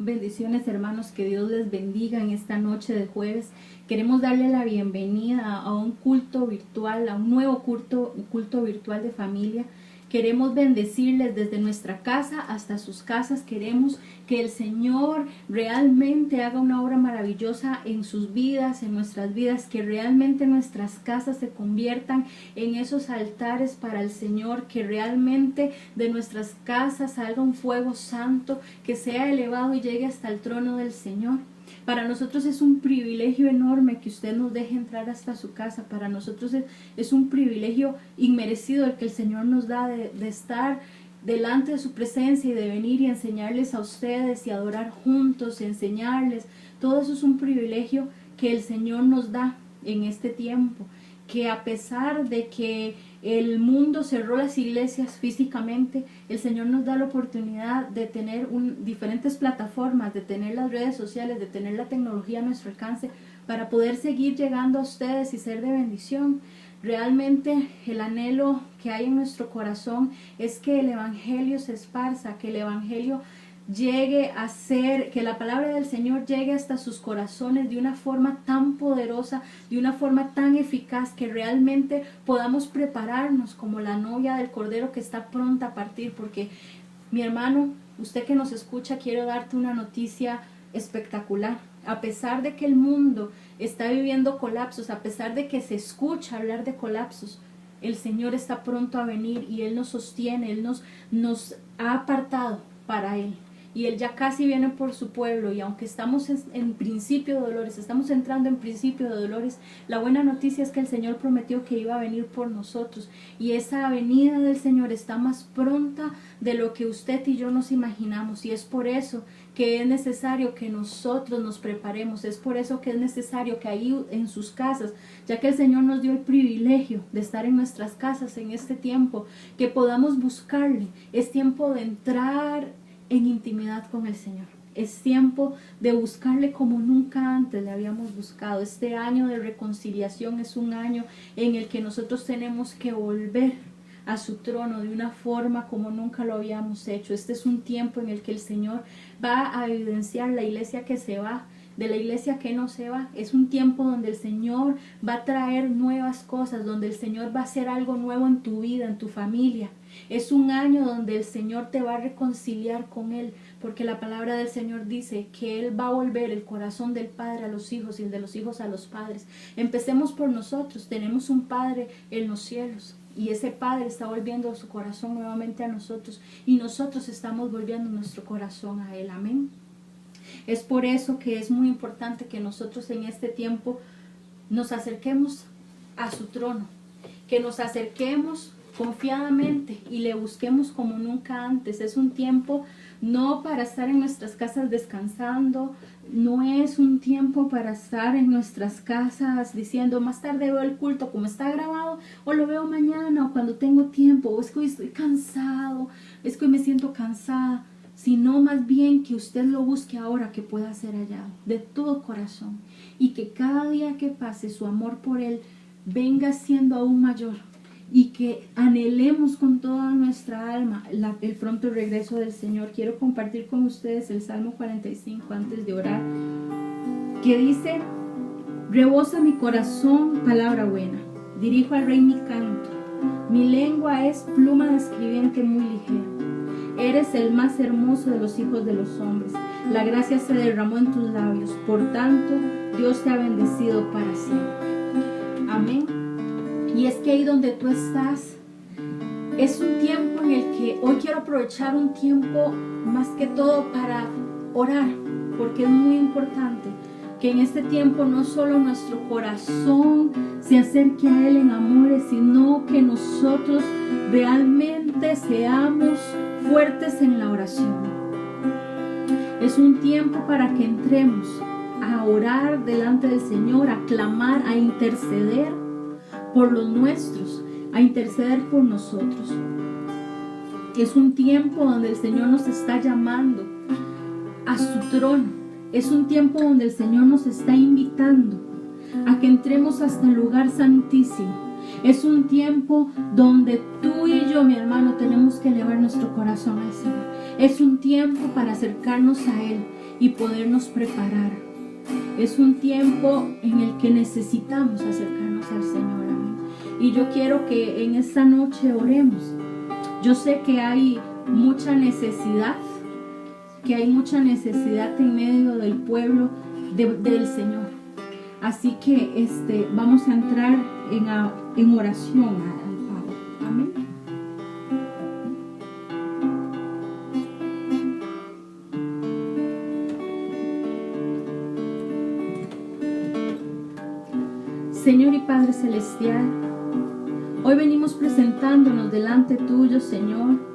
Bendiciones, hermanos, que Dios les bendiga en esta noche de jueves. Queremos darle la bienvenida a un culto virtual, a un nuevo culto virtual de familia. Queremos bendecirles desde nuestra casa hasta sus casas. Queremos que el Señor realmente haga una obra maravillosa en sus vidas, en nuestras vidas, que realmente nuestras casas se conviertan en esos altares para el Señor, que realmente de nuestras casas salga un fuego santo, que sea elevado y llegue hasta el trono del Señor. Para nosotros es un privilegio enorme que usted nos deje entrar hasta su casa. Para nosotros es un privilegio inmerecido el que el Señor nos da de estar delante de su presencia y de venir y enseñarles a ustedes y adorar juntos, enseñarles. Todo eso es un privilegio que el Señor nos da en este tiempo. Que a pesar de que el mundo cerró las iglesias físicamente, el Señor nos da la oportunidad de tener diferentes plataformas, de tener las redes sociales, de tener la tecnología a nuestro alcance para poder seguir llegando a ustedes y ser de bendición. Realmente el anhelo que hay en nuestro corazón es que el Evangelio se esparza, que el Evangelio llegue a ser, que la palabra del Señor llegue hasta sus corazones de una forma tan poderosa, de una forma tan eficaz, que realmente podamos prepararnos como la novia del Cordero que está pronta a partir. Porque, mi hermano, usted que nos escucha, quiero darte una noticia espectacular. A pesar de que el mundo está viviendo colapsos, a pesar de que se escucha hablar de colapsos, el Señor está pronto a venir y Él nos sostiene, Él nos ha apartado para Él. Y Él ya casi viene por su pueblo, y aunque estamos en principio de dolores, estamos entrando en principio de dolores, la buena noticia es que el Señor prometió que iba a venir por nosotros, y esa venida del Señor está más pronta de lo que usted y yo nos imaginamos, y es por eso que es necesario que nosotros nos preparemos, es por eso que es necesario que ahí en sus casas, ya que el Señor nos dio el privilegio de estar en nuestras casas en este tiempo, que podamos buscarle. Es tiempo de entrar en intimidad con el Señor. Es tiempo de buscarle como nunca antes le habíamos buscado. Este año de reconciliación es un año en el que nosotros tenemos que volver a su trono de una forma como nunca lo habíamos hecho. Este es un tiempo en el que el Señor va a evidenciar la iglesia que se va de la iglesia que no se va. Es un tiempo donde el Señor va a traer nuevas cosas, donde el Señor va a hacer algo nuevo en tu vida, en tu familia. Es un año donde el Señor te va a reconciliar con Él, porque la palabra del Señor dice que Él va a volver el corazón del Padre a los hijos y el de los hijos a los padres. Empecemos por nosotros. Tenemos un Padre en los cielos, y ese Padre está volviendo su corazón nuevamente a nosotros, y nosotros estamos volviendo nuestro corazón a Él. Amén. Es por eso que es muy importante que nosotros en este tiempo nos acerquemos a su trono, que nos acerquemos confiadamente y le busquemos como nunca antes. Es un tiempo no para estar en nuestras casas descansando, no es un tiempo para estar en nuestras casas diciendo más tarde veo el culto como está grabado, o lo veo mañana, o cuando tengo tiempo, o es que hoy estoy cansado, es que hoy me siento cansada. Sino más bien que usted lo busque ahora, que pueda ser hallado de todo corazón, y que cada día que pase su amor por Él venga siendo aún mayor, y que anhelemos con toda nuestra alma el pronto regreso del Señor. Quiero compartir con ustedes el Salmo 45 antes de orar, que dice: rebosa mi corazón palabra buena, dirijo al Rey mi canto, mi lengua es pluma de escribiente muy ligera. Eres el más hermoso de los hijos de los hombres. La gracia se derramó en tus labios. Por tanto, Dios te ha bendecido para siempre. Amén. Y es que ahí donde tú estás, es un tiempo en el que hoy quiero aprovechar un tiempo más que todo para orar, porque es muy importante que en este tiempo no solo nuestro corazón se acerque a Él en amores, sino que nosotros realmente seamos fuertes en la oración. Es un tiempo para que entremos a orar delante del Señor, a clamar, a interceder por los nuestros, a interceder por nosotros. Es un tiempo donde el Señor nos está llamando a su trono. Es un tiempo donde el Señor nos está invitando a que entremos hasta el lugar santísimo. Es un tiempo donde tú y yo, mi hermano, tenemos que elevar nuestro corazón al Señor. Es un tiempo para acercarnos a Él. y podernos preparar. Es un tiempo en el que necesitamos acercarnos al Señor. Amén. Y yo quiero que en esta noche oremos. Yo sé que hay mucha necesidad, en medio del pueblo del Señor. Así que vamos a entrar en oración al Padre. Amén. Señor y Padre Celestial, hoy venimos presentándonos delante tuyo, Señor.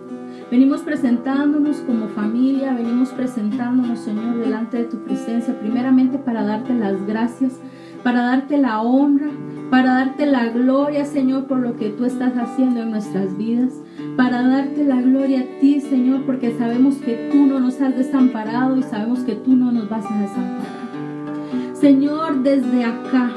Venimos presentándonos como familia, venimos presentándonos, Señor, delante de tu presencia, primeramente para darte las gracias, para darte la honra, para darte la gloria, Señor, por lo que tú estás haciendo en nuestras vidas, para darte la gloria a ti, Señor, porque sabemos que tú no nos has desamparado y sabemos que tú no nos vas a desamparar. Señor, desde acá,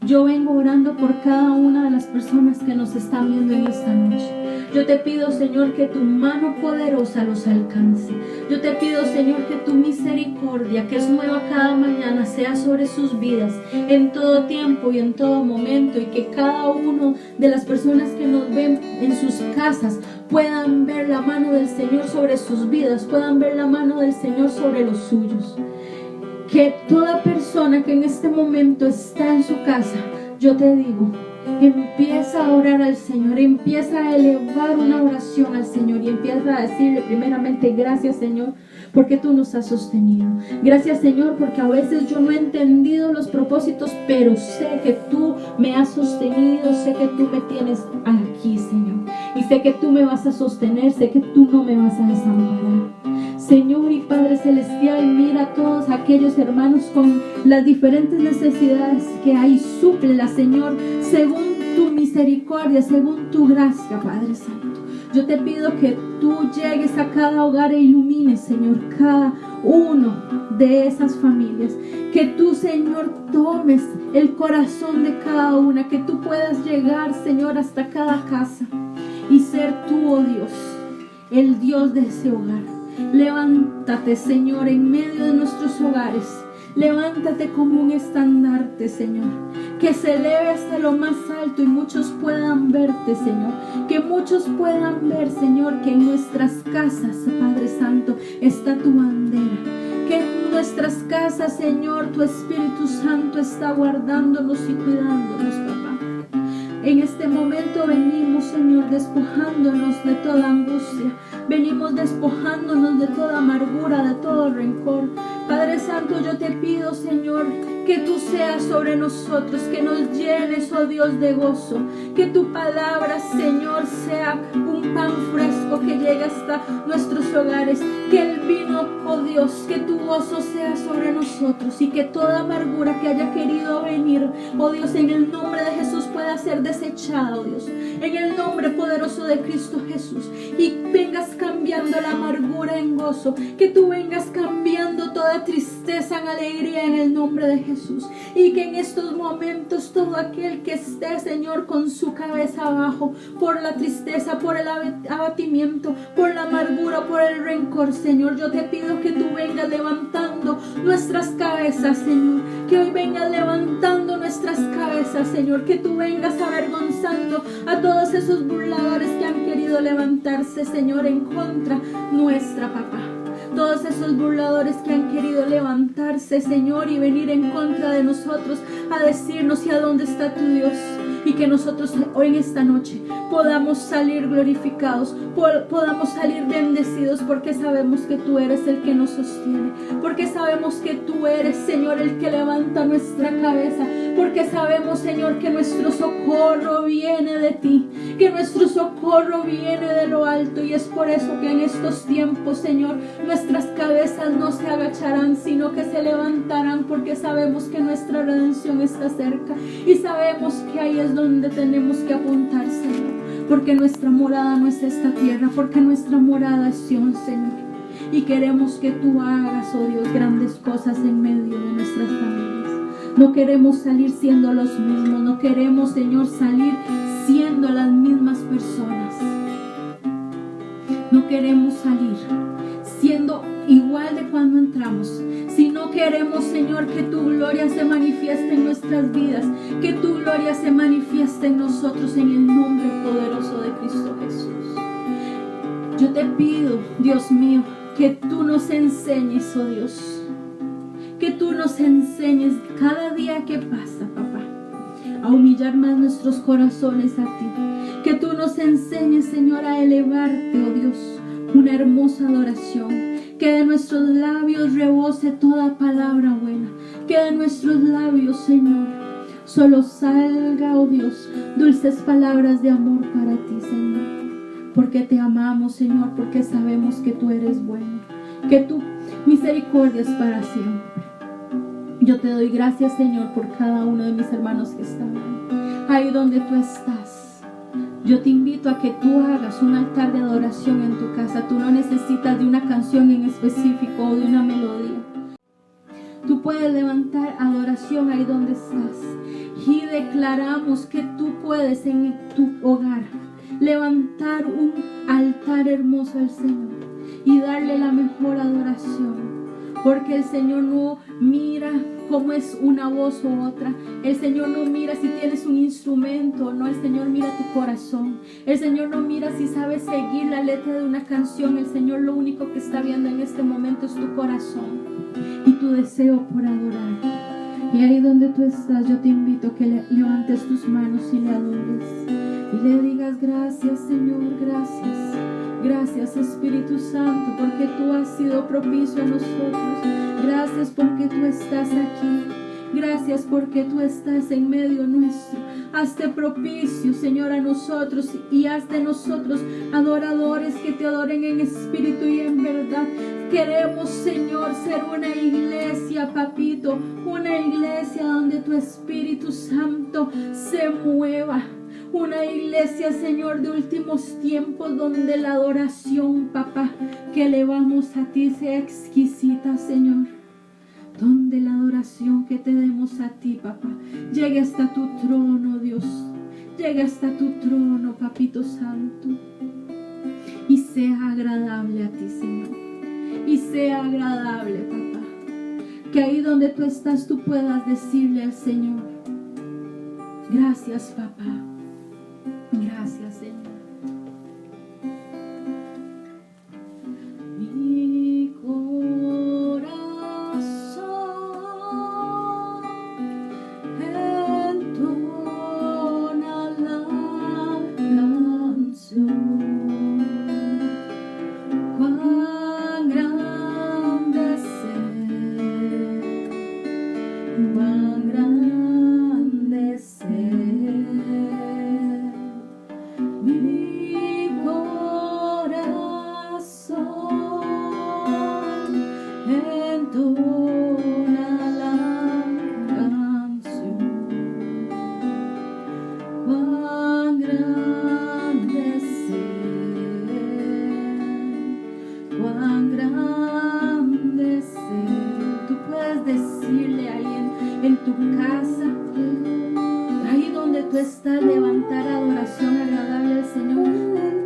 yo vengo orando por cada una de las personas que nos están viendo en esta noche. Yo te pido, Señor, que tu mano poderosa los alcance. Yo te pido, Señor, que tu misericordia, que es nueva cada mañana, sea sobre sus vidas, en todo tiempo y en todo momento, y que cada uno de las personas que nos ven en sus casas puedan ver la mano del Señor sobre sus vidas, puedan ver la mano del Señor sobre los suyos. Que toda persona que en este momento está en su casa, yo te digo, empieza a orar al Señor, empieza a elevar una oración al Señor y empieza a decirle primeramente: gracias, Señor, porque tú nos has sostenido. Gracias, Señor, porque a veces yo no he entendido los propósitos, pero sé que tú me has sostenido, sé que tú me tienes aquí, Señor, y sé que tú me vas a sostener, sé que tú no me vas a desamparar. Señor y Padre Celestial, mira a todos aquellos hermanos con las diferentes necesidades que hay, súplela, Señor, según tu misericordia, según tu gracia, Padre Santo. Yo te pido que tú llegues a cada hogar e ilumines, Señor, cada uno de esas familias. Que tú, Señor, tomes el corazón de cada una, que tú puedas llegar, Señor, hasta cada casa y ser tú, oh Dios, el Dios de ese hogar. Levántate, Señor, en medio de nuestros hogares. Levántate como un estandarte, Señor, que se eleve hasta lo más alto y muchos puedan verte, Señor. Que muchos puedan ver, Señor, que en nuestras casas, Padre Santo, está tu bandera. Que en nuestras casas, Señor, tu Espíritu Santo está guardándonos y cuidándonos, papá. En este momento venimos, Señor, despojándonos de toda angustia. Venimos despojándonos de toda amargura, de todo rencor. Padre Santo, yo te pido, Señor, que tú seas sobre nosotros, que nos llenes, oh Dios, de gozo. Que tu palabra, Señor, sea un pan fresco que llegue hasta nuestros hogares. Que el vino, oh Dios, que tu gozo sea sobre nosotros y que toda amargura que haya querido venir, oh Dios, en el nombre de Jesús pueda ser desechada, oh Dios. En el nombre poderoso de Cristo Jesús. Y vengas cambiando la amargura en gozo. Que tú vengas cambiando toda tristeza en alegría en el nombre de Jesús. Y que en estos momentos todo aquel que esté, Señor, con su cabeza abajo por la tristeza, por el abatimiento, por la amargura, por el rencor, Señor, yo te pido que tú vengas levantando nuestras cabezas, Señor. Que hoy vengas levantando nuestras cabezas, Señor. Que tú vengas avergonzando a todos esos burladores que han querido levantarse, Señor, en contra nuestra, papá. Todos esos burladores que han querido levantarse, Señor, y venir en contra de nosotros a decirnos: ¿y a dónde está tu Dios? Y que nosotros hoy en esta noche podamos salir glorificados, podamos salir bendecidos, porque sabemos que tú eres el que nos sostiene, porque sabemos que tú eres, Señor, el que levanta nuestra cabeza, porque sabemos, Señor, que nuestro socorro viene de ti, que nuestro socorro viene de lo alto. Y es por eso que en estos tiempos, Señor, nuestras cabezas no se agacharán, sino que se levantarán, porque sabemos que nuestra redención está cerca y sabemos que ahí es donde tenemos que apuntar, Señor, porque nuestra morada no es esta tierra, porque nuestra morada es Sion, Señor. Y queremos que tú hagas, oh Dios, grandes cosas en medio de nuestras familias. No queremos salir siendo los mismos, no queremos, Señor, salir siendo las mismas personas. No queremos salir siendo igual de cuando entramos. escuchamos, sino queremos, Señor, que tu gloria se manifieste en nuestras vidas, que tu gloria se manifieste en nosotros en el nombre poderoso de Cristo Jesús. Yo te pido, Dios mío, que tú nos enseñes, oh Dios, que tú nos enseñes cada día que pasa, papá, a humillar más nuestros corazones a ti. Que tú nos enseñes, Señor, a elevarte, oh Dios, una hermosa adoración. Que de nuestros labios rebose toda palabra buena. Que de nuestros labios, Señor, solo salga, oh Dios, dulces palabras de amor para ti, Señor. Porque te amamos, Señor, porque sabemos que tú eres bueno, que tu misericordia es para siempre. Yo te doy gracias, Señor, por cada uno de mis hermanos que están ahí donde tú estás. Yo te invito a que tú hagas un altar de adoración en tu casa. Tú no necesitas de una canción en específico o de una melodía. Tú puedes levantar adoración ahí donde estás. Y declaramos que tú puedes en tu hogar levantar un altar hermoso al Señor y darle la mejor adoración. Porque el Señor no mira cómo es una voz u otra. El Señor no mira si tienes un instrumento o no. El Señor mira tu corazón. El Señor no mira si sabes seguir la letra de una canción. El Señor lo único que está viendo en este momento es tu corazón y tu deseo por adorar. Y ahí donde tú estás, yo te invito a que levantes tus manos y le adores. Y le digas: gracias, Señor, gracias. Gracias, Espíritu Santo, porque tú has sido propicio a nosotros. Gracias porque tú estás aquí. Gracias porque tú estás en medio nuestro. Hazte propicio, Señor, a nosotros y haz de nosotros adoradores que te adoren en espíritu y en verdad. Queremos, Señor, ser una iglesia, papito, una iglesia donde tu Espíritu Santo se mueva. Una iglesia, Señor, de últimos tiempos, donde la adoración, papá, que elevamos a ti sea exquisita, Señor. Donde la adoración que te demos a ti, papá, llegue hasta tu trono, Dios. Llegue hasta tu trono, papito santo. Y sea agradable a ti, Señor. Y sea agradable, papá. Que ahí donde tú estás, tú puedas decirle al Señor: gracias, papá. Gracias, Señor. Mi corazón entona la canción. Cuán grande es Él, cuán grande es Él. Mi corazón entona la canción. Cuán grande es Él, cuán grande es Él. Tú puedes decirle ahí en tu casa, ahí donde tú estás, levantar adoración agradable al Señor.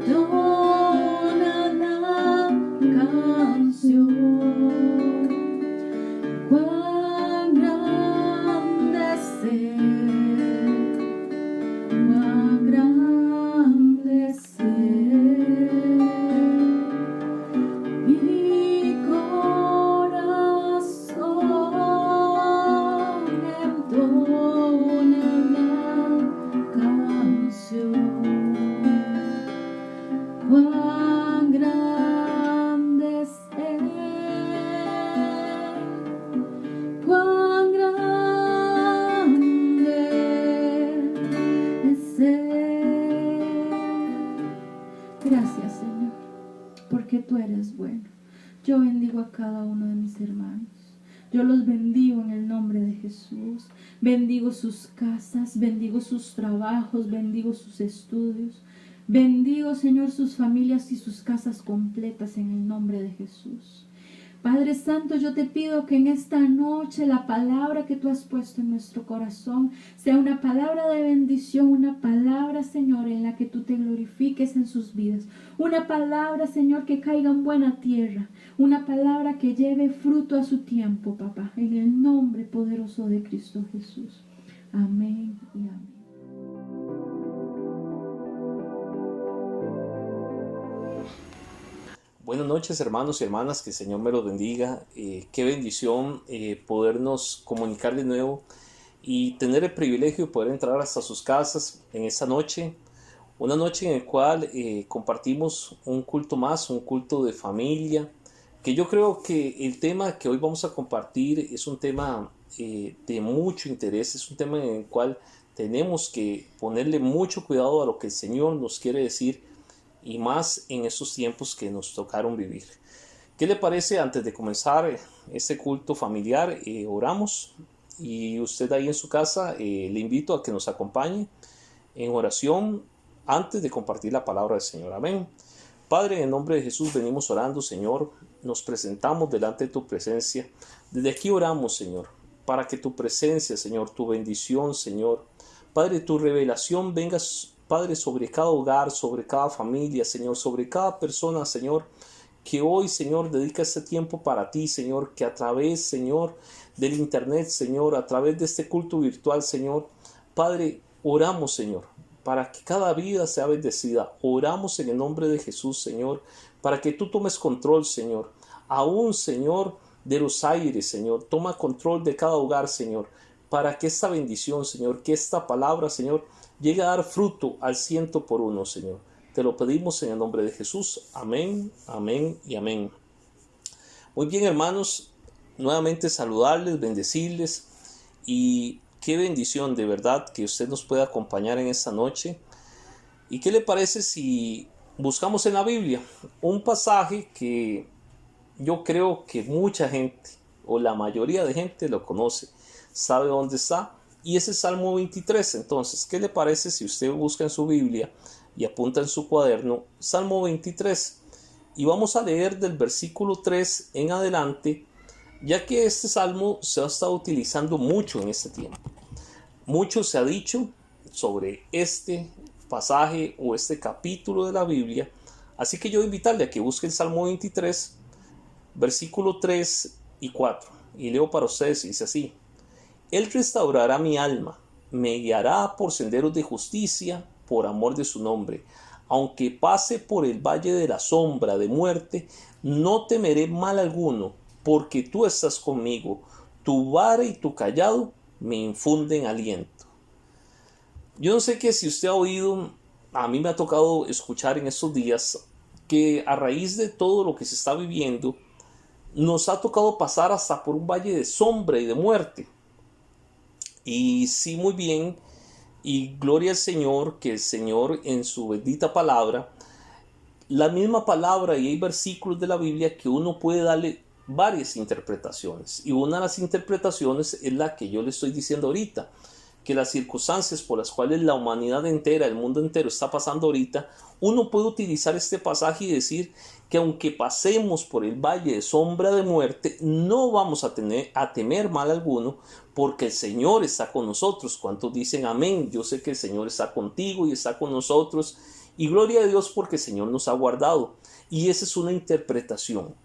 Entona la canción. Cuán grande es Él, cuán grande es Él. Mi corazón entona la canción. Cuán grande es Él, cuán grande es Él. Gracias, Señor, porque tú eres bueno. Yo bendigo a cada uno de mis hermanos. Yo los bendigo en el nombre de Jesús. Bendigo sus casas, bendigo sus trabajos, bendigo sus estudios. Bendigo, Señor, sus familias y sus casas completas en el nombre de Jesús. Padre Santo, yo te pido que en esta noche la palabra que tú has puesto en nuestro corazón sea una palabra de bendición, una palabra, Señor, en la que tú te glorifiques en sus vidas. Una palabra, Señor, que caiga en buena tierra. Una palabra que lleve fruto a su tiempo, papá. En el nombre poderoso de Cristo Jesús. Amén y amén. Buenas noches, hermanos y hermanas, que el Señor me los bendiga. Qué bendición podernos comunicar de nuevo y tener el privilegio de poder entrar hasta sus casas en esta noche. Una noche en la cual compartimos un culto más, un culto de familia, que yo creo que el tema que hoy vamos a compartir es un tema de mucho interés, es un tema en el cual tenemos que ponerle mucho cuidado a lo que el Señor nos quiere decir, y más en estos tiempos que nos tocaron vivir. ¿Qué le parece antes de comenzar este culto familiar? Oramos, y usted ahí en su casa le invito a que nos acompañe en oración antes de compartir la palabra del Señor. Amén. Padre, en nombre de Jesús venimos orando, Señor. Nos presentamos delante de tu presencia. Desde aquí oramos, Señor, para que tu presencia, Señor, tu bendición, Señor, Padre, tu revelación venga, Padre, sobre cada hogar, sobre cada familia, Señor, sobre cada persona, Señor, que hoy, Señor, dedica este tiempo para ti, Señor, que a través, Señor, del internet, Señor, a través de este culto virtual, Señor, Padre, oramos, Señor, para que cada vida sea bendecida. Oramos en el nombre de Jesús, Señor, para que tú tomes control, Señor, aún, Señor, de los aires, Señor, toma control de cada hogar, Señor, para que esta bendición, Señor, que esta palabra, Señor, llegue a dar fruto al 100%, Señor. Te lo pedimos en el nombre de Jesús. Amén, amén y amén. Muy bien, hermanos, nuevamente saludarles, bendecirles, y qué bendición de verdad que usted nos pueda acompañar en esta noche. ¿Y qué le parece si buscamos en la Biblia un pasaje que yo creo que mucha gente, o la mayoría de gente, lo conoce, sabe dónde está? Y ese es Salmo 23. Entonces, ¿qué le parece si usted busca en su Biblia y apunta en su cuaderno Salmo 23? Y vamos a leer del versículo 3 en adelante, ya que este salmo se ha estado utilizando mucho en este tiempo. Mucho se ha dicho sobre este pasaje o este capítulo de la Biblia, así que yo invitarle a que busque el Salmo 23, versículo 3 y 4. Y leo para ustedes y dice así: Él restaurará mi alma, me guiará por senderos de justicia, por amor de su nombre. Aunque pase por el valle de la sombra de muerte, no temeré mal alguno, porque tú estás conmigo. Tu vara y tu cayado me infunden aliento. Yo no sé que si usted ha oído, a mí me ha tocado escuchar en estos días que a raíz de todo lo que se está viviendo, nos ha tocado pasar hasta por un valle de sombra y de muerte. Y sí, muy bien, y gloria al Señor, que el Señor en su bendita palabra, la misma palabra, y hay versículos de la Biblia que uno puede darle varias interpretaciones, y una de las interpretaciones es la que yo le estoy diciendo ahorita, que las circunstancias por las cuales la humanidad entera, el mundo entero está pasando ahorita, uno puede utilizar este pasaje y decir que aunque pasemos por el valle de sombra de muerte, no vamos a temer mal alguno, porque el Señor está con nosotros. ¿Cuántos dicen amén? Yo sé que el Señor está contigo y está con nosotros, y gloria a Dios porque el Señor nos ha guardado, y esa es una interpretación.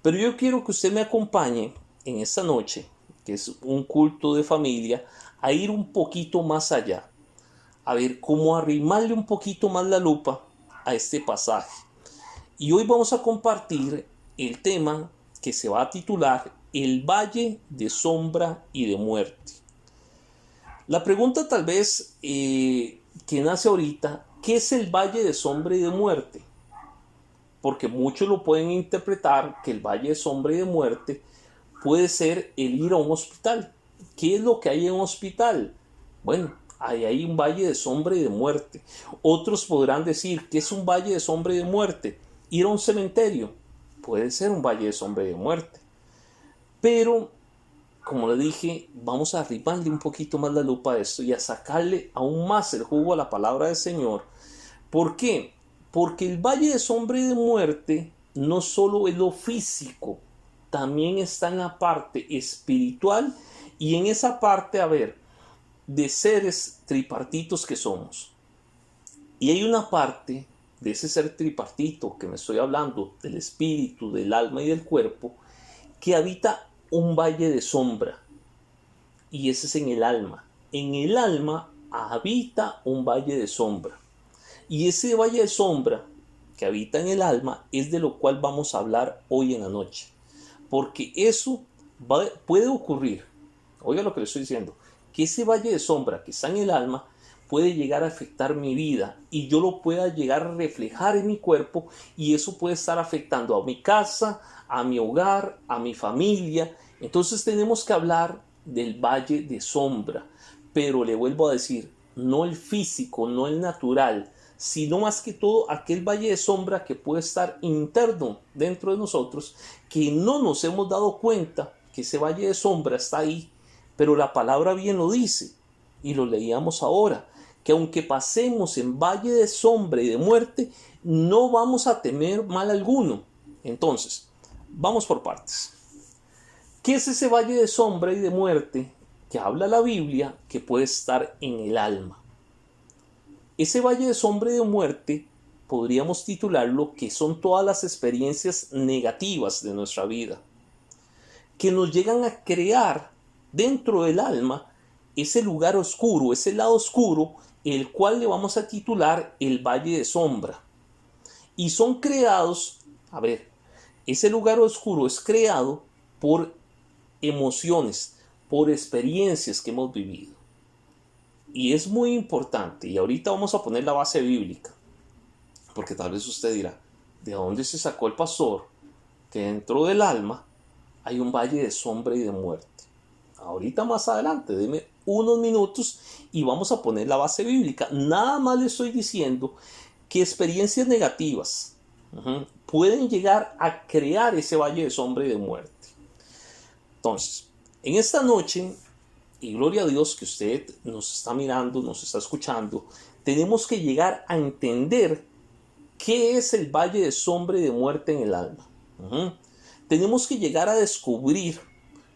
Pero yo quiero que usted me acompañe en esta noche, que es un culto de familia, a ir un poquito más allá, a ver cómo arrimarle un poquito más la lupa a este pasaje. Y hoy vamos a compartir el tema que se va a titular El Valle de Sombra y de Muerte. La pregunta tal vez que nace ahorita: ¿qué es el Valle de Sombra y de Muerte? Porque muchos lo pueden interpretar que el Valle de Sombra y de Muerte puede ser el ir a un hospital. ¿Qué es lo que hay en un hospital? Bueno, hay un valle de sombra y de muerte. Otros podrán decir que es un valle de sombra y de muerte. Ir a un cementerio puede ser un valle de sombra y de muerte. Pero, como le dije, vamos a arrimarle un poquito más la lupa a esto y a sacarle aún más el jugo a la palabra del Señor. ¿Por qué? Porque el valle de sombra y de muerte no solo es lo físico, también está en la parte espiritual y en esa parte, de seres tripartitos que somos. Y hay una parte de ese ser tripartito que me estoy hablando, del espíritu, del alma y del cuerpo, que habita un valle de sombra. Y ese es en el alma. En el alma habita un valle de sombra. Y ese valle de sombra que habita en el alma es de lo cual vamos a hablar hoy en la noche. Porque eso puede ocurrir, oiga lo que le estoy diciendo, que ese valle de sombra que está en el alma puede llegar a afectar mi vida y yo lo pueda llegar a reflejar en mi cuerpo, y eso puede estar afectando a mi casa, a mi hogar, a mi familia. Entonces tenemos que hablar del valle de sombra, pero le vuelvo a decir, no el físico, no el natural, sino más que todo aquel valle de sombra que puede estar interno dentro de nosotros, que no nos hemos dado cuenta que ese valle de sombra está ahí, pero la palabra bien lo dice, y lo leíamos ahora, que aunque pasemos en valle de sombra y de muerte, no vamos a temer mal alguno. Entonces, vamos por partes. ¿Qué es ese valle de sombra y de muerte que habla la Biblia que puede estar en el alma? Ese valle de sombra y de muerte podríamos titularlo que son todas las experiencias negativas de nuestra vida, que nos llegan a crear dentro del alma ese lugar oscuro, ese lado oscuro, el cual le vamos a titular el valle de sombra. Y son creados, ese lugar oscuro es creado por emociones, por experiencias que hemos vivido. Y es muy importante, y ahorita vamos a poner la base bíblica, porque tal vez usted dirá, ¿de dónde se sacó el pastor que dentro del alma hay un valle de sombra y de muerte? Ahorita más adelante, deme unos minutos y vamos a poner la base bíblica. Nada más le estoy diciendo que experiencias negativas pueden llegar a crear ese valle de sombra y de muerte. Entonces, en esta noche, y gloria a Dios que usted nos está mirando, nos está escuchando, tenemos que llegar a entender qué es el valle de sombra y de muerte en el alma. Tenemos que llegar a descubrir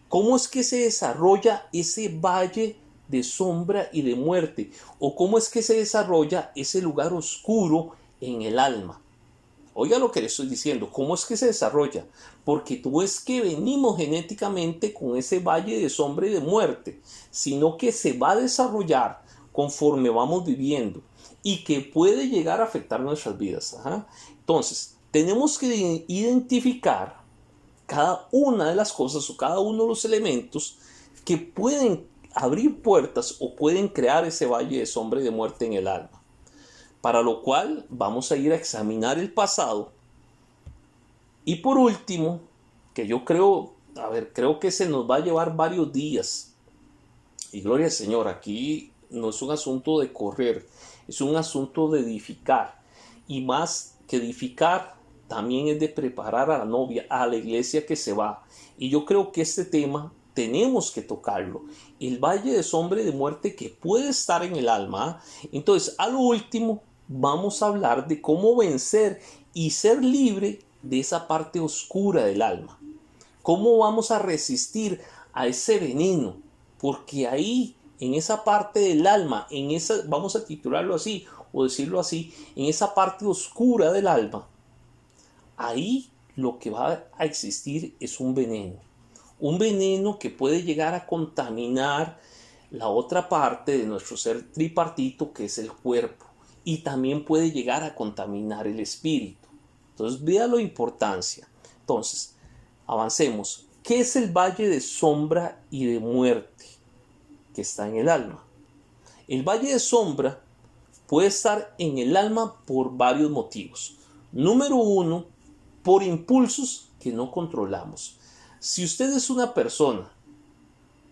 cómo es que se desarrolla ese valle de sombra y de muerte, o cómo es que se desarrolla ese lugar oscuro en el alma. Oiga lo que le estoy diciendo, ¿cómo es que se desarrolla? Porque no es que venimos genéticamente con ese valle de sombra y de muerte, sino que se va a desarrollar conforme vamos viviendo y que puede llegar a afectar nuestras vidas. Entonces, tenemos que identificar cada una de las cosas o cada uno de los elementos que pueden abrir puertas o pueden crear ese valle de sombra y de muerte en el alma. Para lo cual vamos a ir a examinar el pasado. Y por último, que yo creo que se nos va a llevar varios días. Y gloria al Señor, aquí no es un asunto de correr, es un asunto de edificar. Y más que edificar, también es de preparar a la novia, a la iglesia que se va. Y yo creo que este tema tenemos que tocarlo. El valle de sombra y de muerte que puede estar en el alma. Entonces, a lo último, vamos a hablar de cómo vencer y ser libre de esa parte oscura del alma. ¿Cómo vamos a resistir a ese veneno? Porque ahí, en esa parte del alma, vamos a titularlo así o decirlo así, en esa parte oscura del alma, ahí lo que va a existir es un veneno. Un veneno que puede llegar a contaminar la otra parte de nuestro ser tripartito, que es el cuerpo. Y también puede llegar a contaminar el espíritu. Entonces, vea la importancia. Entonces, avancemos. ¿Qué es el valle de sombra y de muerte que está en el alma? El valle de sombra puede estar en el alma por varios motivos. Número uno, por impulsos que no controlamos. Si usted es una persona,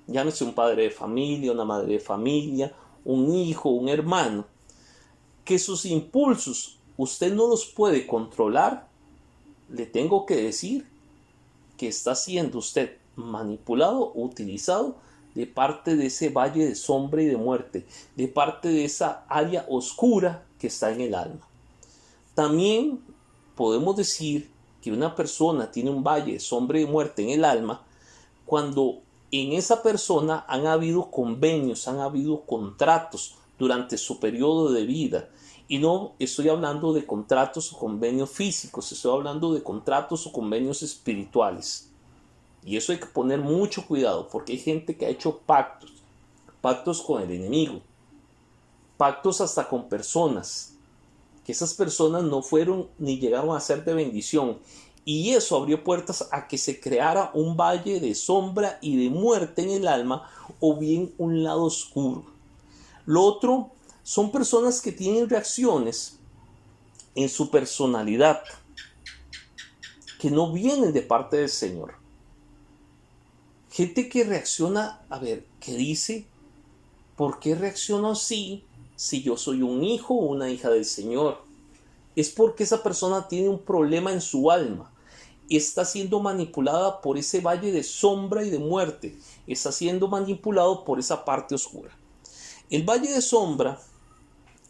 llámese un padre de familia, una madre de familia, un hijo, un hermano, que sus impulsos usted no los puede controlar, le tengo que decir que está siendo usted manipulado o utilizado de parte de ese valle de sombra y de muerte, de parte de esa área oscura que está en el alma. También podemos decir que una persona tiene un valle de sombra y de muerte en el alma cuando en esa persona han habido convenios, han habido contratos durante su periodo de vida. Y no estoy hablando de contratos o convenios físicos, estoy hablando de contratos o convenios espirituales. Y eso hay que poner mucho cuidado, porque hay gente que ha hecho pactos con el enemigo, pactos hasta con personas, que esas personas no fueron ni llegaron a ser de bendición. Y eso abrió puertas a que se creara un valle de sombra y de muerte en el alma, o bien un lado oscuro. Lo otro son personas que tienen reacciones en su personalidad que no vienen de parte del Señor. Gente que reacciona, que dice, ¿por qué reacciono así si yo soy un hijo o una hija del Señor? Es porque esa persona tiene un problema en su alma. Está siendo manipulada por ese valle de sombra y de muerte. Está siendo manipulado por esa parte oscura. El valle de sombra,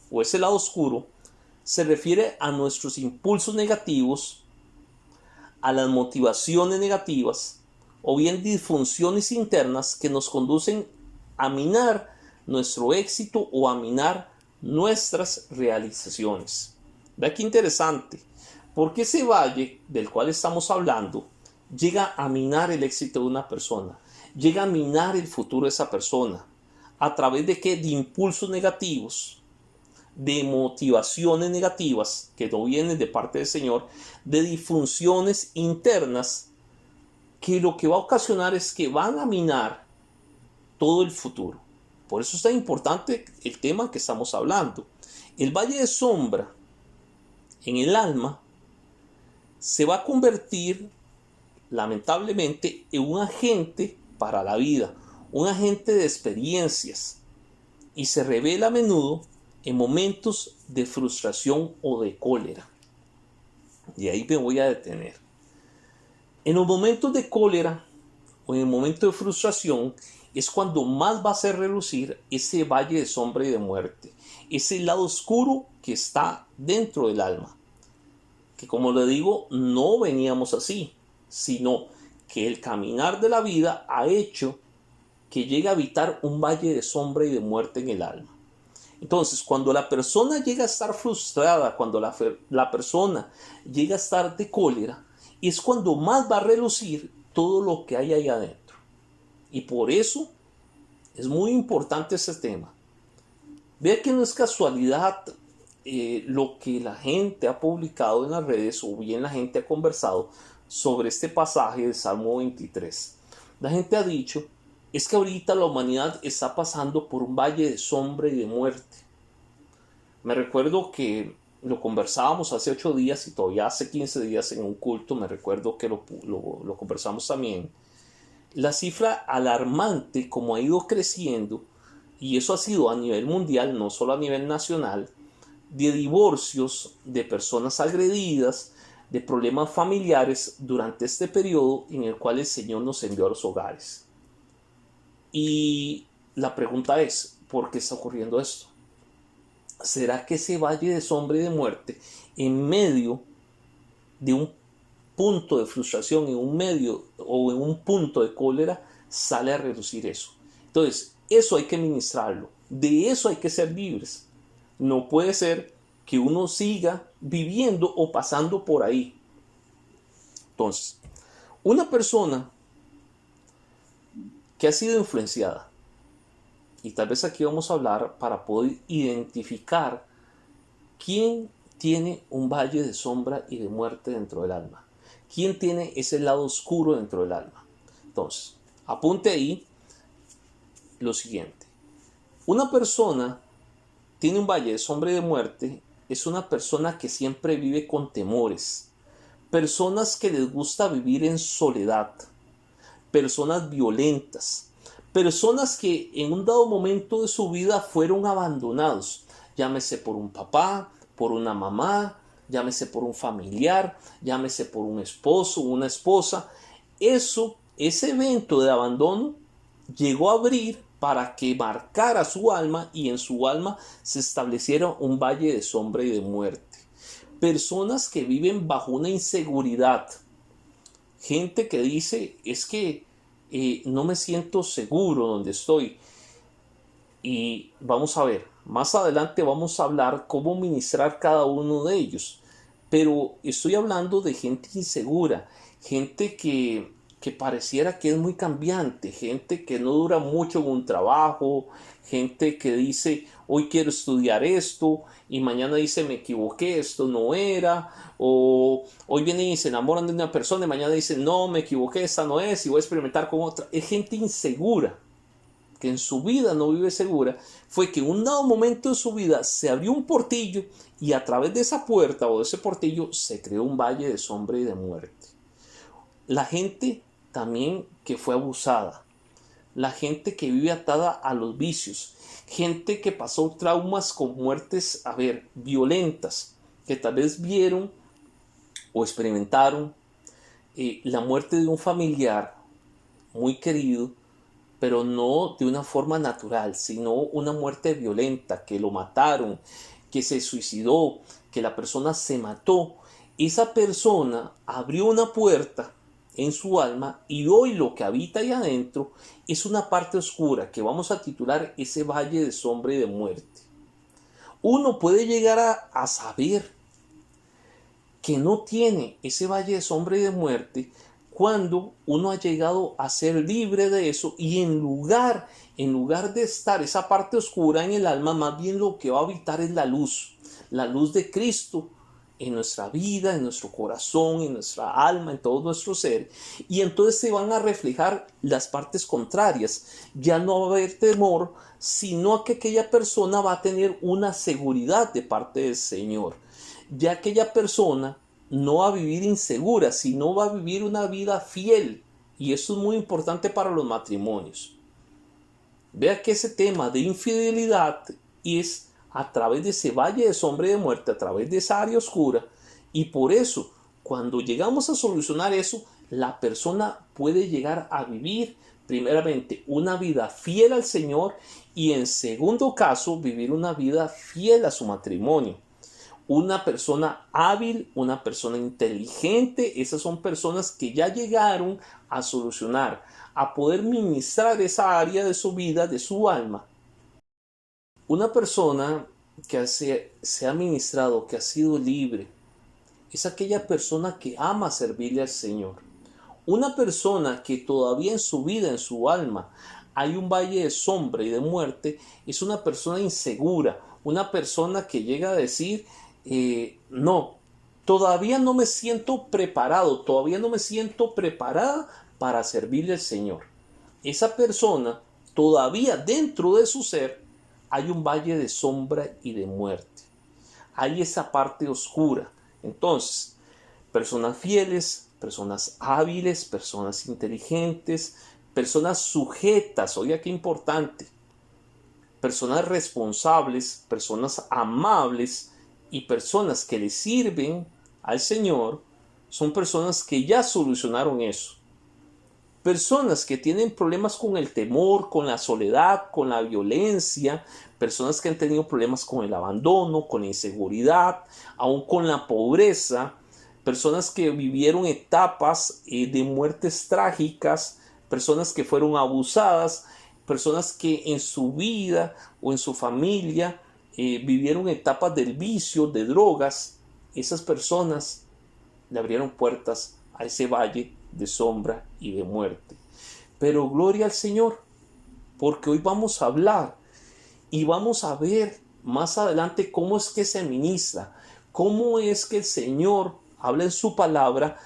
o ese lado oscuro, se refiere a nuestros impulsos negativos, a las motivaciones negativas, o bien disfunciones internas que nos conducen a minar nuestro éxito o a minar nuestras realizaciones. Vea qué interesante, porque ese valle del cual estamos hablando llega a minar el éxito de una persona, llega a minar el futuro de esa persona. ¿A través de qué? De impulsos negativos, de motivaciones negativas que no vienen de parte del Señor, de disfunciones internas que lo que va a ocasionar es que van a minar todo el futuro. Por eso es tan importante el tema que estamos hablando. El valle de sombra en el alma se va a convertir lamentablemente en un agente para la vida, un agente de experiencias, y se revela a menudo en momentos de frustración o de cólera. Y ahí me voy a detener. En los momentos de cólera o en el momento de frustración es cuando más va a hacer relucir ese valle de sombra y de muerte, ese lado oscuro que está dentro del alma, que como le digo, no veníamos así, sino que el caminar de la vida ha hecho que llegue a habitar un valle de sombra y de muerte en el alma. Entonces, cuando la persona llega a estar frustrada, cuando la persona llega a estar de cólera, es cuando más va a relucir todo lo que hay ahí adentro. Y por eso es muy importante este tema. Vea que no es casualidad lo que la gente ha publicado en las redes o bien la gente ha conversado sobre este pasaje del Salmo 23. La gente ha dicho, es que ahorita la humanidad está pasando por un valle de sombra y de muerte. Me recuerdo que lo conversábamos hace 8 días y todavía hace 15 días en un culto, me recuerdo que lo conversamos también. La cifra alarmante como ha ido creciendo, y eso ha sido a nivel mundial, no solo a nivel nacional, de divorcios, de personas agredidas, de problemas familiares durante este periodo en el cual el Señor nos envió a los hogares. Y la pregunta es, ¿por qué está ocurriendo esto? ¿Será que ese valle de sombra y de muerte, en medio de un punto de frustración, en un medio o en un punto de cólera, sale a reducir eso? Entonces, eso hay que ministrarlo, de eso hay que ser libres. No puede ser que uno siga viviendo o pasando por ahí. Entonces, una persona que ha sido influenciada, y tal vez aquí vamos a hablar para poder identificar quién tiene un valle de sombra y de muerte dentro del alma, quién tiene ese lado oscuro dentro del alma. Entonces, apunte ahí lo siguiente. Una persona tiene un valle de sombra y de muerte, es una persona que siempre vive con temores, personas que les gusta vivir en soledad, personas violentas, personas que en un dado momento de su vida fueron abandonados, llámese por un papá, por una mamá, llámese por un familiar, llámese por un esposo, una esposa. Ese evento de abandono llegó a abrir para que marcara su alma y en su alma se estableciera un valle de sombra y de muerte. personas que viven bajo una inseguridad, gente que dice, es que no me siento seguro donde estoy. Y vamos a ver, más adelante vamos a hablar cómo ministrar cada uno de ellos. Pero estoy hablando de gente insegura, gente que pareciera que es muy cambiante, gente que no dura mucho en un trabajo, gente que dice, hoy quiero estudiar esto y mañana dice, me equivoqué, esto no era, o hoy vienen y se enamoran de una persona y mañana dicen, no, me equivoqué, esta no es y voy a experimentar con otra. Es gente insegura, que en su vida no vive segura. Fue que en un dado momento de su vida se abrió un portillo y a través de esa puerta o de ese portillo se creó un valle de sombra y de muerte. La gente también que fue abusada, la gente que vive atada a los vicios, gente que pasó traumas con muertes, violentas, que tal vez vieron o experimentaron la muerte de un familiar muy querido, pero no de una forma natural, sino una muerte violenta, que lo mataron, que se suicidó, que la persona se mató. Esa persona abrió una puerta en su alma y hoy lo que habita ahí adentro es una parte oscura que vamos a titular ese valle de sombra y de muerte. Uno puede llegar a saber que no tiene ese valle de sombra y de muerte cuando uno ha llegado a ser libre de eso y en lugar de estar esa parte oscura en el alma, más bien lo que va a habitar es la luz de Cristo en nuestra vida, en nuestro corazón, en nuestra alma, en todo nuestro ser, y entonces se van a reflejar las partes contrarias. Ya no va a haber temor, sino que aquella persona va a tener una seguridad de parte del Señor. Ya aquella persona no va a vivir insegura, sino va a vivir una vida fiel. Y eso es muy importante para los matrimonios. Vea que ese tema de infidelidad es a través de ese valle de sombra y de muerte, a través de esa área oscura. Y por eso, cuando llegamos a solucionar eso, la persona puede llegar a vivir, primeramente, una vida fiel al Señor y en segundo caso, vivir una vida fiel a su matrimonio. Una persona hábil, una persona inteligente, esas son personas que ya llegaron a solucionar, a poder ministrar esa área de su vida, de su alma. Una persona que se ha ministrado, que ha sido libre, es aquella persona que ama servirle al Señor. Una persona que todavía en su vida, en su alma, hay un valle de sombra y de muerte, es una persona insegura, una persona que llega a decir, no, todavía no me siento preparado, todavía no me siento preparada para servirle al Señor. Esa persona, todavía dentro de su ser, hay un valle de sombra y de muerte. Hay esa parte oscura. Entonces, personas fieles, personas hábiles, personas inteligentes, personas sujetas, oiga qué importante, personas responsables, personas amables y personas que le sirven al Señor, son personas que ya solucionaron eso. Personas que tienen problemas con el temor, con la soledad, con la violencia, personas que han tenido problemas con el abandono, con la inseguridad, aún con la pobreza, personas que vivieron etapas de muertes trágicas, personas que fueron abusadas, personas que en su vida o en su familia vivieron etapas del vicio, de drogas. Esas personas le abrieron puertas a ese valle de sombra y de muerte. Pero gloria al Señor, porque hoy vamos a hablar y vamos a ver más adelante cómo es que se ministra, cómo es que el Señor habla en su palabra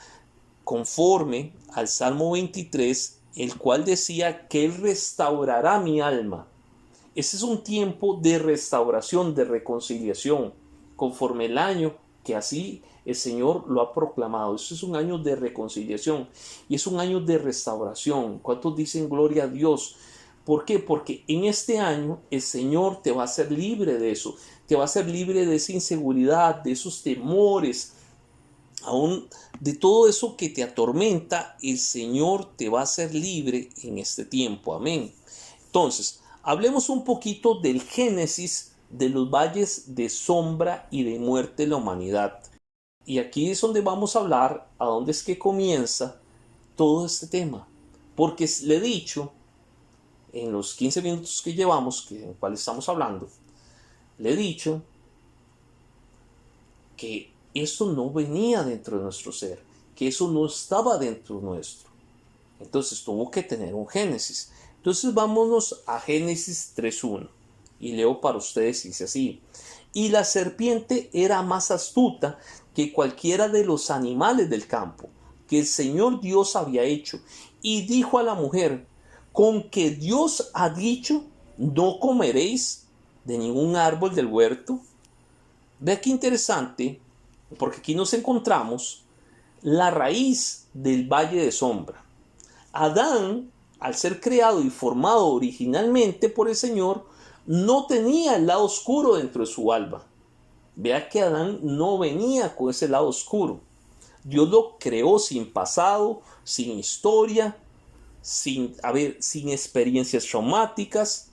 conforme al Salmo 23, el cual decía que Él restaurará mi alma. Ese es un tiempo de restauración, de reconciliación, conforme el año que así el Señor lo ha proclamado. Eso es un año de reconciliación y es un año de restauración. ¿Cuántos dicen gloria a Dios? ¿Por qué? Porque en este año el Señor te va a hacer libre de eso, te va a hacer libre de esa inseguridad, de esos temores, aún de todo eso que te atormenta. El Señor te va a hacer libre en este tiempo. Amén. Entonces, hablemos un poquito del génesis de los valles de sombra y de muerte de la humanidad. Y aquí es donde vamos a hablar a dónde es que comienza todo este tema. Porque le he dicho, en los 15 minutos que llevamos, en cual estamos hablando, le he dicho que eso no venía dentro de nuestro ser, que eso no estaba dentro nuestro. Entonces tuvo que tener un Génesis. Entonces vámonos a Génesis 3.1 y leo para ustedes y dice así: y la serpiente era más astuta que cualquiera de los animales del campo que el Señor Dios había hecho, y dijo a la mujer: con que Dios ha dicho, no comeréis de ningún árbol del huerto. Vea qué interesante, porque aquí nos encontramos la raíz del valle de sombra. Adán, al ser creado y formado originalmente por el Señor, no tenía el lado oscuro dentro de su alma. Vea que Adán no venía con ese lado oscuro. Dios lo creó sin pasado, sin historia, sin experiencias traumáticas.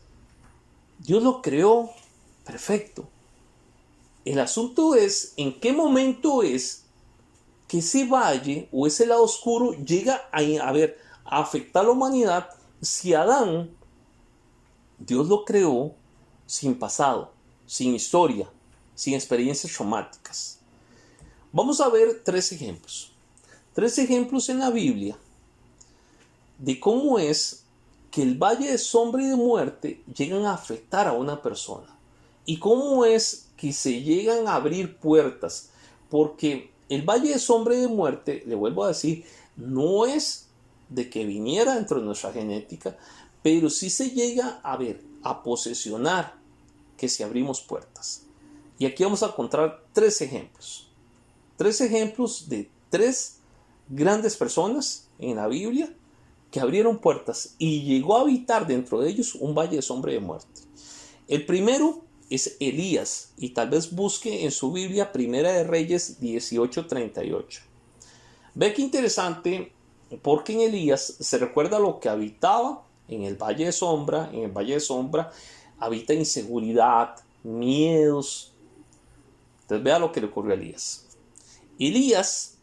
Dios lo creó perfecto. El asunto es en qué momento es que ese valle o ese lado oscuro llega a afectar a la humanidad. Si Adán, Dios lo creó sin pasado, sin historia, sin experiencias traumáticas. Vamos a ver tres ejemplos. Tres ejemplos en la Biblia de cómo es que el valle de sombra y de muerte llegan a afectar a una persona. Y cómo es que se llegan a abrir puertas. Porque el valle de sombra y de muerte, le vuelvo a decir, no es de que viniera dentro de nuestra genética, pero sí se llega a posesionar que si abrimos puertas. Y aquí vamos a encontrar tres ejemplos. Tres ejemplos de tres grandes personas en la Biblia que abrieron puertas y llegó a habitar dentro de ellos un valle de sombra y de muerte. El primero es Elías, y tal vez busque en su Biblia Primera de Reyes 18:38. Ve qué interesante, porque en Elías se recuerda lo que habitaba en el valle de sombra. En el valle de sombra habita inseguridad, miedos. Entonces vea lo que le ocurrió a Elías. Elías,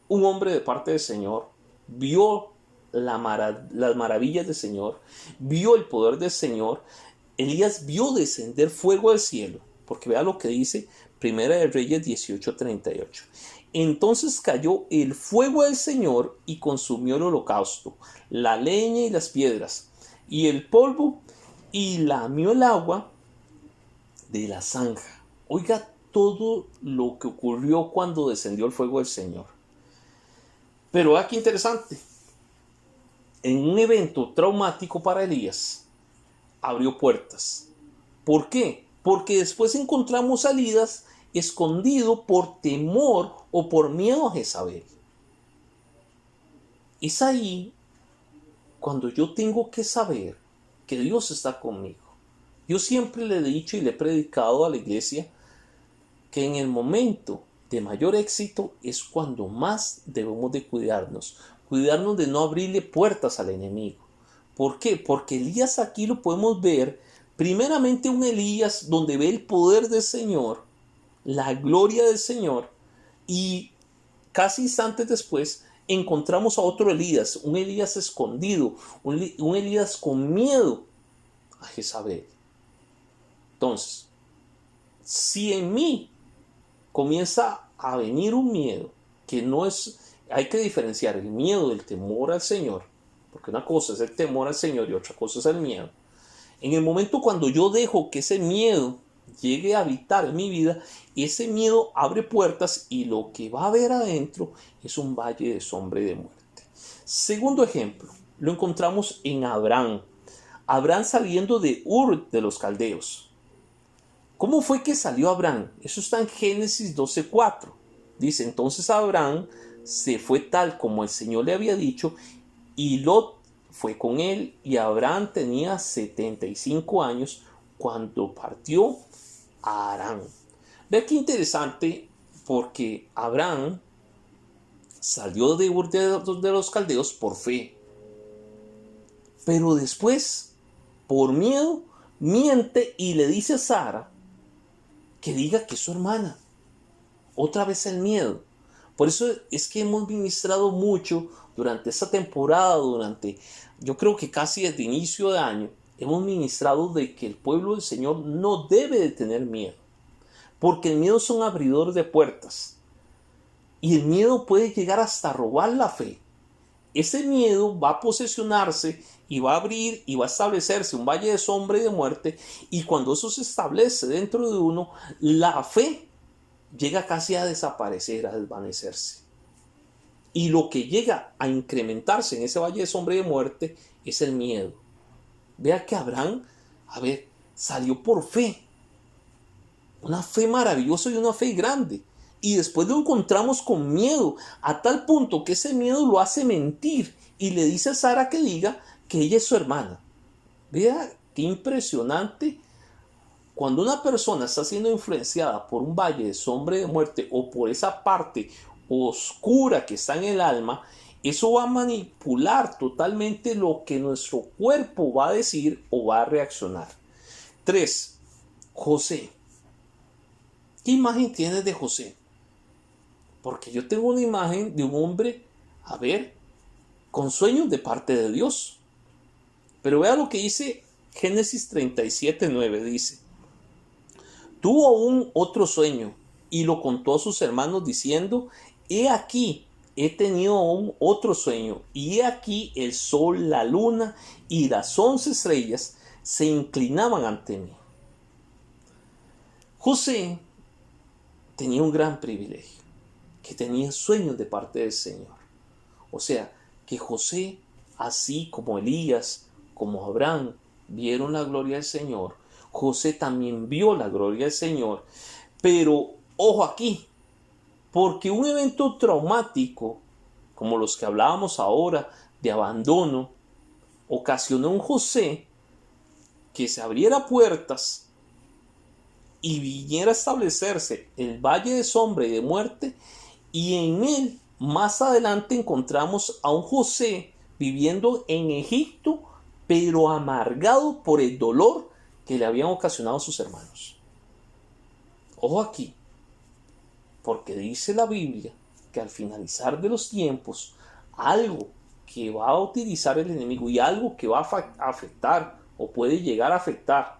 un hombre de parte del Señor, vio las maravillas del Señor, vio el poder del Señor. Elías vio descender fuego del cielo, porque vea lo que dice Primera de Reyes 18:38. Entonces cayó el fuego del Señor y consumió el holocausto, la leña y las piedras, y el polvo, y lamió el agua de la zanja. Oiga todo lo que ocurrió cuando descendió el fuego del Señor. Pero aquí interesante, en un evento traumático para Elías, abrió puertas. ¿Por qué? Porque después encontramos salidas escondido por temor o por miedo a Jezabel. Es ahí cuando yo tengo que saber que Dios está conmigo. Yo siempre le he dicho y le he predicado a la iglesia que en el momento de mayor éxito es cuando más debemos de cuidarnos de no abrirle puertas al enemigo. ¿Por qué? Porque Elías aquí lo podemos ver, primeramente un Elías donde ve el poder del Señor, la gloria del Señor, y casi instantes después encontramos a otro Elías, un Elías escondido, un Elías con miedo a Jezabel. Entonces, si en mí comienza a venir un miedo, que no es, hay que diferenciar el miedo del temor al Señor, porque una cosa es el temor al Señor y otra cosa es el miedo. En el momento cuando yo dejo que ese miedo llegue a habitar en mi vida, ese miedo abre puertas y lo que va a haber adentro es un valle de sombra y de muerte. Segundo ejemplo, lo encontramos en Abraham. Abraham saliendo de Ur de los Caldeos. ¿Cómo fue que salió Abraham? Eso está en Génesis 12:4. Dice, entonces Abraham se fue tal como el Señor le había dicho, y Lot fue con él, y Abraham tenía 75 años cuando partió a Harán. Ve qué interesante, porque Abraham salió de Ur de los Caldeos por fe, pero después, por miedo, miente y le dice a Sara que diga que es su hermana. otra vez el miedo. Por eso es que hemos ministrado mucho durante esta temporada, yo creo que casi desde inicio de año, hemos ministrado de que el pueblo del Señor no debe de tener miedo. Porque el miedo es un abridor de puertas. Y el miedo puede llegar hasta robar la fe. Ese miedo va a posesionarse y va a abrir y va a establecerse un valle de sombra y de muerte. Y cuando eso se establece dentro de uno, la fe llega casi a desaparecer, a desvanecerse. Y lo que llega a incrementarse en ese valle de sombra y de muerte es el miedo. Vea que Abraham, salió por fe. Una fe maravillosa y una fe grande. Y después lo encontramos con miedo, a tal punto que ese miedo lo hace mentir y le dice a Sara que diga que ella es su hermana. Vea qué impresionante. Cuando una persona está siendo influenciada por un valle de sombra y de muerte o por esa parte oscura que está en el alma, eso va a manipular totalmente lo que nuestro cuerpo va a decir o va a reaccionar. 3. José. ¿Qué imagen tienes de José? Porque yo tengo una imagen de un hombre, con sueños de parte de Dios. Pero vea lo que dice Génesis 37:9. Dice: tuvo aún otro sueño y lo contó a sus hermanos diciendo: he aquí, he tenido aún otro sueño, y he aquí el sol, la luna y las 11 estrellas se inclinaban ante mí. José tenía un gran privilegio, que tenía sueños de parte del Señor. O sea, que José, así como Elías, como Abraham, vieron la gloria del Señor, José también vio la gloria del Señor. Pero, ojo aquí, porque un evento traumático, como los que hablábamos ahora, de abandono, ocasionó en José que se abriera puertas y viniera a establecerse el valle de sombra y de muerte, y en él más adelante encontramos a un José viviendo en Egipto, pero amargado por el dolor que le habían ocasionado sus hermanos. Ojo aquí, porque dice la Biblia que al finalizar de los tiempos, algo que va a utilizar el enemigo y algo que va a afectar o puede llegar a afectar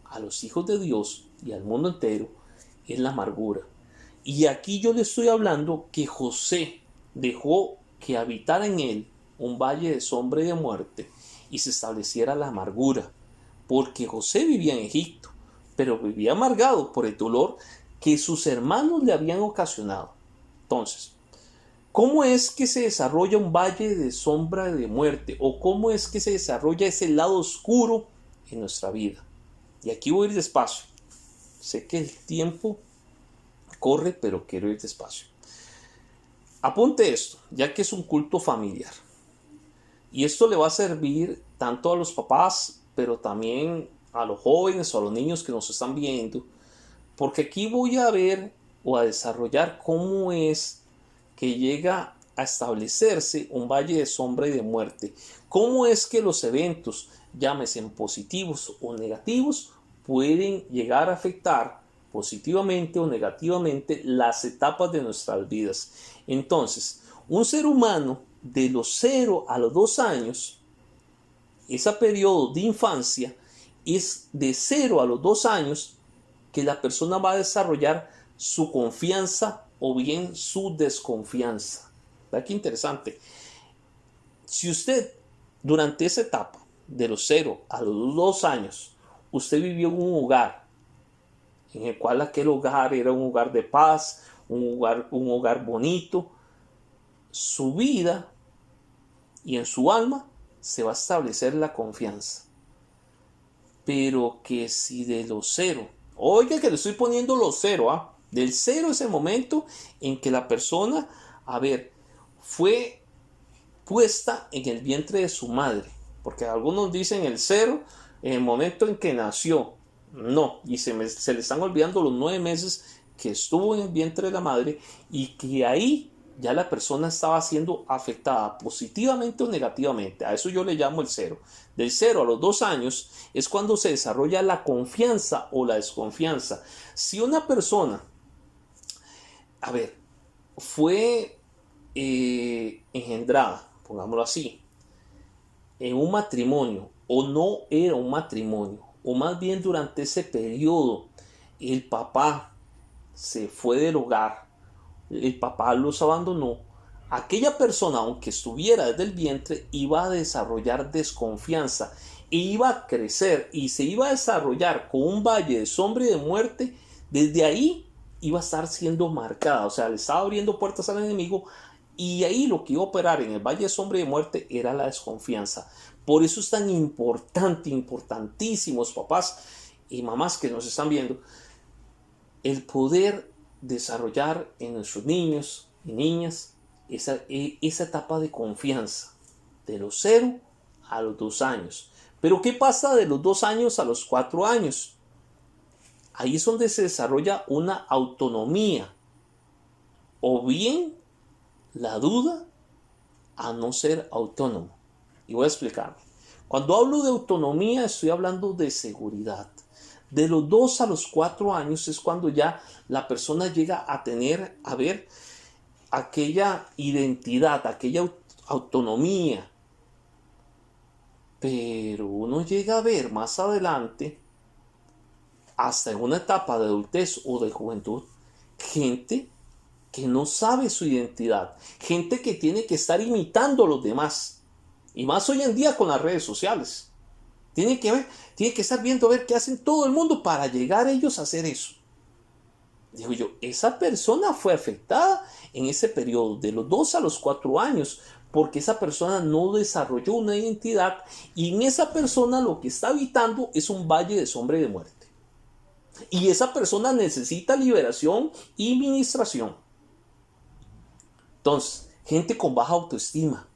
a los hijos de Dios y al mundo entero es la amargura. Y aquí yo le estoy hablando que José dejó que habitara en él un valle de sombra y de muerte y se estableciera la amargura, porque José vivía en Egipto, pero vivía amargado por el dolor que sus hermanos le habían ocasionado. Entonces, ¿cómo es que se desarrolla un valle de sombra y de muerte? ¿O cómo es que se desarrolla ese lado oscuro en nuestra vida? Y aquí voy a ir despacio. Sé que el tiempo corre, pero quiero ir despacio. Apunte esto, ya que es un culto familiar. Y esto le va a servir tanto a los papás, pero también a los jóvenes o a los niños que nos están viendo. Porque aquí voy a ver o a desarrollar cómo es que llega a establecerse un valle de sombra y de muerte. Cómo es que los eventos, llámese positivos o negativos, pueden llegar a afectar positivamente o negativamente las etapas de nuestras vidas. Entonces, un ser humano de los 0 a los 2 años, ese periodo de infancia es de 0 a los 2 años que la persona va a desarrollar su confianza o bien su desconfianza. ¿Verdad? Qué interesante. Si usted durante esa etapa de los 0 a los 2 años, usted vivió en un hogar en el cual aquel hogar era un hogar de paz, un hogar bonito, su vida y en su alma se va a establecer la confianza. Pero que si de los 0, oiga que le estoy poniendo los 0, del 0 es el momento en que la persona, fue puesta en el vientre de su madre, porque algunos dicen el 0 en el momento en que nació. No, y se le están olvidando los 9 meses que estuvo en el vientre de la madre y que ahí ya la persona estaba siendo afectada positivamente o negativamente. A eso yo le llamo el 0. Del 0 a los 2 años es cuando se desarrolla la confianza o la desconfianza. Si una persona a ver, fue engendrada, pongámoslo así, en un matrimonio o no era un matrimonio, o más bien durante ese periodo el papá se fue del hogar, el papá los abandonó, aquella persona, aunque estuviera desde el vientre, iba a desarrollar desconfianza e iba a crecer y se iba a desarrollar con un valle de sombra y de muerte. Desde ahí iba a estar siendo marcada, o sea, le estaba abriendo puertas al enemigo, y ahí lo que iba a operar en el valle de sombra y de muerte era la desconfianza. Por eso es tan importante, importantísimos papás y mamás que nos están viendo, el poder desarrollar en nuestros niños y niñas esa etapa de confianza, de los 0 a los 2 años. Pero ¿qué pasa de los 2 años a los 4 años? Ahí es donde se desarrolla una autonomía, o bien la duda a no ser autónomo. Y voy a explicarme. Cuando hablo de autonomía, estoy hablando de seguridad. De los 2 a los 4 años es cuando ya la persona llega a tener, a ver, aquella identidad, aquella autonomía. Pero uno llega a ver más adelante, hasta en una etapa de adultez o de juventud, gente que no sabe su identidad, gente que tiene que estar imitando a los demás, y más hoy en día con las redes sociales. Tiene que estar viendo a ver qué hacen todo el mundo para llegar ellos a hacer eso. Digo yo, esa persona fue afectada en ese periodo de los 2 a los 4 años, porque esa persona no desarrolló una identidad, y en esa persona lo que está habitando es un valle de sombra y de muerte. Y esa persona necesita liberación y ministración. Entonces, gente con baja autoestima,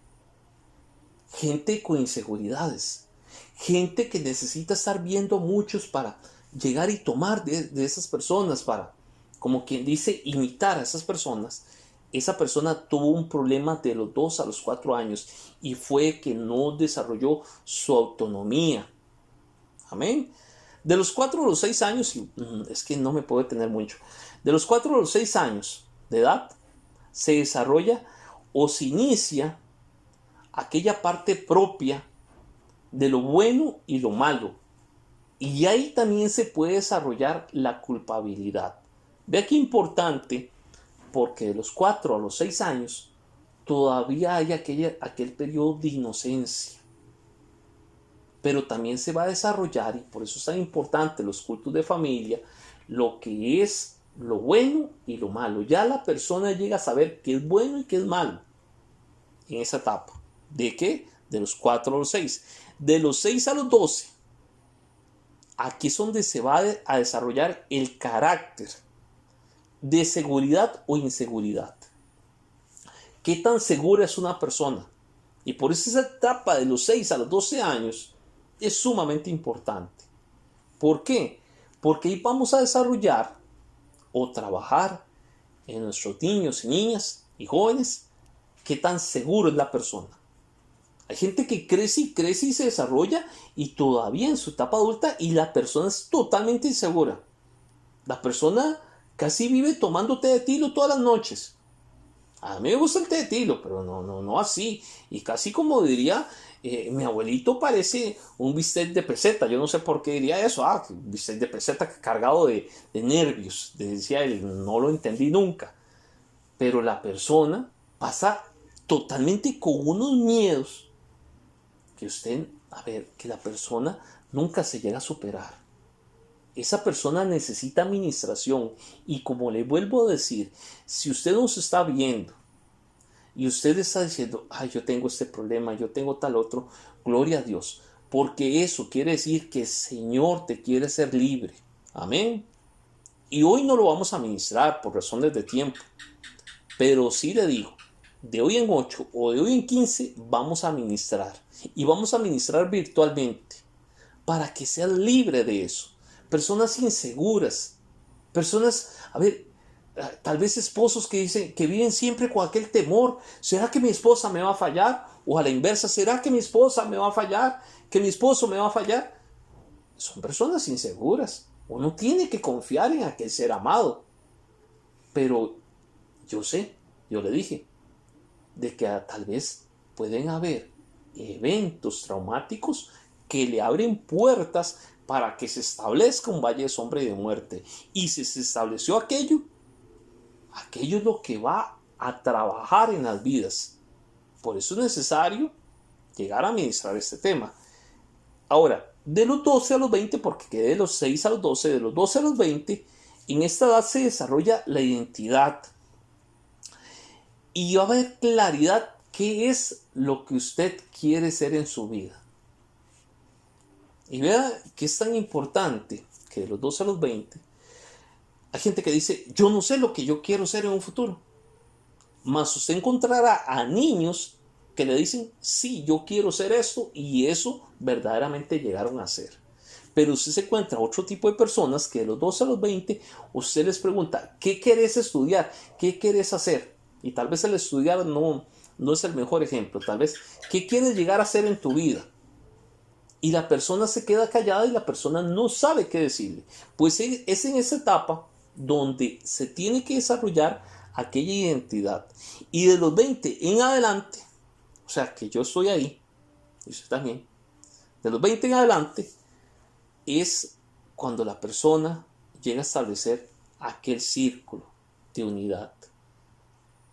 gente con inseguridades, gente que necesita estar viendo muchos para llegar y tomar de esas personas, para, como quien dice, imitar a esas personas. Esa persona tuvo un problema de los 2 a los 4 años, y fue que no desarrolló su autonomía. Amén. De los 4 a los 6 años, es que no me puedo detener mucho, de los 4 a los 6 años de edad, se desarrolla o se inicia aquella parte propia de lo bueno y lo malo. Y ahí también se puede desarrollar la culpabilidad. Vea qué importante, porque de los 4 a los 6 años todavía hay aquel periodo de inocencia. Pero también se va a desarrollar, y por eso es tan importante los cultos de familia, lo que es lo bueno y lo malo. Ya la persona llega a saber qué es bueno y qué es malo en esa etapa. ¿De qué? De los 4 a los 6. De los 6 a los 12, aquí es donde se va a desarrollar el carácter de seguridad o inseguridad. ¿Qué tan segura es una persona? Y por eso esa etapa de los 6 a los 12 años es sumamente importante. ¿Por qué? Porque ahí vamos a desarrollar o trabajar en nuestros niños y niñas y jóvenes qué tan seguro es la persona. Hay gente que crece y se desarrolla, y todavía en su etapa adulta, y la persona es totalmente insegura. La persona casi vive tomando té de tilo todas las noches. A mí me gusta el té de tilo, pero no así. Y casi como diría mi abuelito, parece un bistec de peseta. Yo no sé por qué diría eso. Bistec de peseta cargado de nervios. Decía él, no lo entendí nunca. Pero la persona pasa totalmente con unos miedos que la persona nunca se llega a superar. Esa persona necesita administración, y como le vuelvo a decir, si usted nos está viendo y usted está diciendo, yo tengo este problema, yo tengo tal otro, gloria a Dios, porque eso quiere decir que el Señor te quiere hacer libre. Amén. Y hoy no lo vamos a ministrar por razones de tiempo, pero sí le digo, de hoy en 8 o de hoy en 15 vamos a ministrar, y vamos a ministrar virtualmente, para que seas libre de eso. Personas inseguras, personas, tal vez esposos que dicen, que viven siempre con aquel temor: ¿será que mi esposa me va a fallar? O a la inversa, ¿será que mi esposa me va a fallar? ¿Que mi esposo me va a fallar? Son personas inseguras. Uno tiene que confiar en aquel ser amado, pero Yo sé, yo le dije, de que tal vez pueden haber eventos traumáticos que le abren puertas para que se establezca un valle de sombra y de muerte. Y si se estableció aquello es lo que va a trabajar en las vidas. Por eso es necesario llegar a ministrar este tema. Ahora, de los 12 a los 20, porque quedé de los 6 a los 12, de los 12 a los 20, en esta edad se desarrolla la identidad. Y va a haber claridad qué es lo que usted quiere ser en su vida. Y vea que es tan importante que de los 12 a los 20, hay gente que dice, yo no sé lo que yo quiero ser en un futuro. Mas usted encontrará a niños que le dicen, sí, yo quiero ser esto, y eso verdaderamente llegaron a ser. Pero usted se encuentra otro tipo de personas que de los 12 a los 20, usted les pregunta, ¿qué querés estudiar? ¿Qué querés hacer? Y tal vez el estudiar no es el mejor ejemplo. Tal vez, ¿qué quieres llegar a hacer en tu vida? Y la persona se queda callada y la persona no sabe qué decirle. Pues es en esa etapa donde se tiene que desarrollar aquella identidad. Y de los 20 en adelante, o sea que yo estoy ahí, y usted también, de los 20 en adelante es cuando la persona llega a establecer aquel círculo de unidad.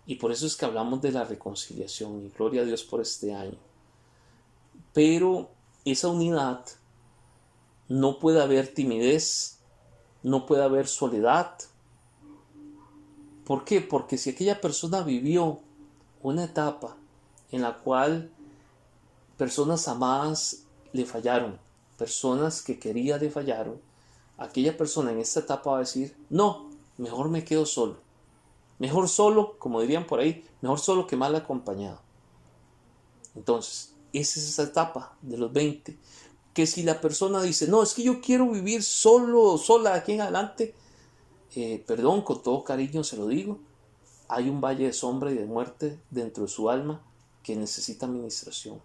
Y por eso es que hablamos de la reconciliación, y gloria a Dios por este año. Pero esa unidad, no puede haber timidez, no puede haber soledad. ¿Por qué? Porque si aquella persona vivió una etapa en la cual personas amadas le fallaron, personas que quería le fallaron, aquella persona en esta etapa va a decir, no, mejor me quedo solo. Mejor solo, como dirían por ahí, mejor solo que mal acompañado. Entonces, esa es esa etapa de los 20. Que si la persona dice, no, es que yo quiero vivir solo, sola aquí en adelante, perdón, con todo cariño se lo digo, hay un valle de sombra y de muerte dentro de su alma que necesita administración.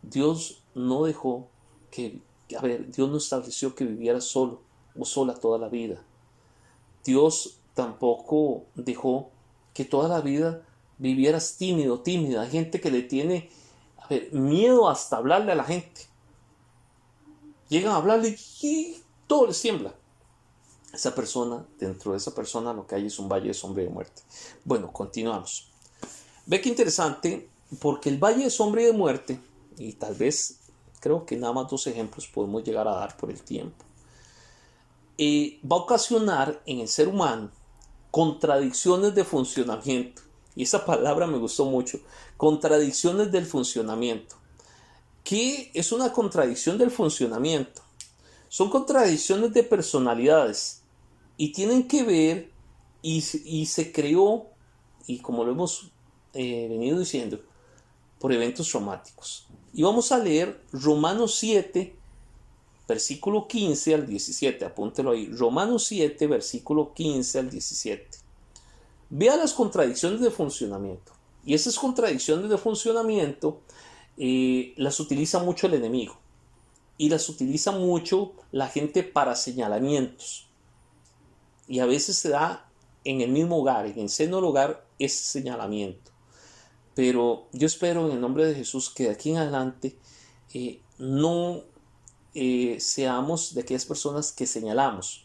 Dios no dejó Dios no estableció que viviera solo o sola toda la vida. Dios tampoco dejó que toda la vida vivieras tímido, tímida. Hay gente que le tiene miedo hasta hablarle a la gente. Llegan a hablarle y todo les tiembla. Esa persona, dentro de esa persona lo que hay es un valle de sombra y de muerte. Bueno, continuamos. Ve qué interesante, porque el valle de sombra y de muerte, y tal vez creo que nada más 2 ejemplos podemos llegar a dar por el tiempo, va a ocasionar en el ser humano contradicciones de funcionamiento. Y esa palabra me gustó mucho, contradicciones del funcionamiento. ¿Qué es una contradicción del funcionamiento? Son contradicciones de personalidades y tienen que ver y se creó, y como lo hemos venido diciendo, por eventos traumáticos. Y vamos a leer Romanos 7, versículo 15 al 17, apúntelo ahí, Romanos 7, versículo 15 al 17. Vea las contradicciones de funcionamiento. Y esas contradicciones de funcionamiento las utiliza mucho el enemigo. Y las utiliza mucho la gente para señalamientos. Y a veces se da en el mismo hogar, en el seno del hogar, ese señalamiento. Pero yo espero en el nombre de Jesús que de aquí en adelante no seamos de aquellas personas que señalamos,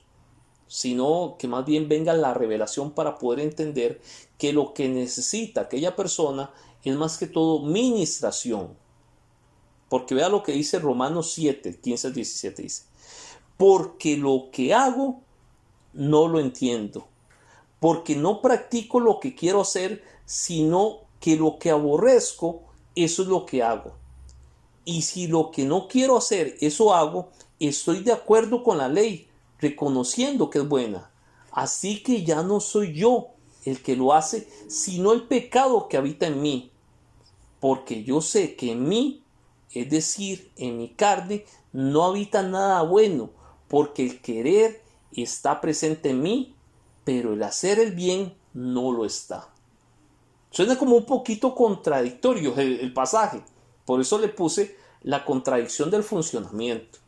sino que más bien venga la revelación para poder entender que lo que necesita aquella persona es más que todo ministración. Porque vea lo que dice Romanos 7, 15 al 17, dice, porque lo que hago no lo entiendo, porque no practico lo que quiero hacer, sino que lo que aborrezco, eso es lo que hago. Y si lo que no quiero hacer, eso hago, estoy de acuerdo con la ley, reconociendo que es buena. Así que ya no soy yo el que lo hace, sino el pecado que habita en mí. Porque yo sé que en mí, es decir, en mi carne, no habita nada bueno, porque el querer está presente en mí, pero el hacer el bien no lo está. Suena como un poquito contradictorio el pasaje, por eso le puse la contradicción del funcionamiento.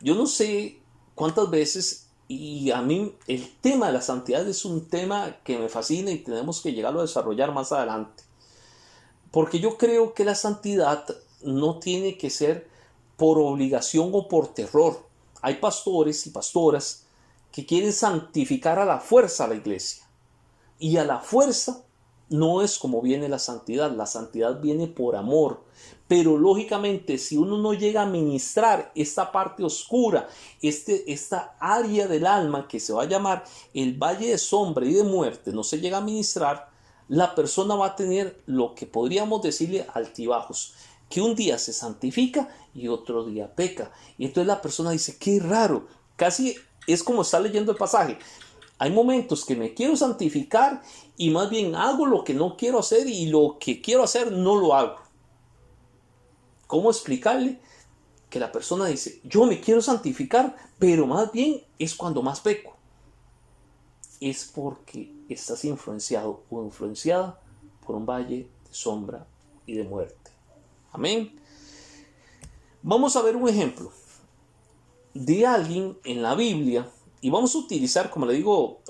Yo no sé cuántas veces Y a mí el tema de la santidad es un tema que me fascina y tenemos que llegarlo a desarrollar más adelante. Porque yo creo que la santidad no tiene que ser por obligación o por terror. Hay pastores y pastoras que quieren santificar a la fuerza a la iglesia. Y a la fuerza no es como viene la santidad. La santidad viene por amor. Pero lógicamente, si uno no llega a ministrar esta parte oscura, esta área del alma que se va a llamar el valle de sombra y de muerte, no se llega a ministrar, la persona va a tener lo que podríamos decirle altibajos, que un día se santifica y otro día peca. Y entonces la persona dice, qué raro, casi es como está leyendo el pasaje. Hay momentos que me quiero santificar y más bien hago lo que no quiero hacer y lo que quiero hacer no lo hago. ¿Cómo explicarle que la persona dice, yo me quiero santificar, pero más bien es cuando más peco? Es porque estás influenciado o influenciada por un valle de sombra y de muerte. Amén. Vamos a ver un ejemplo de alguien en la Biblia y vamos a utilizar, como le digo,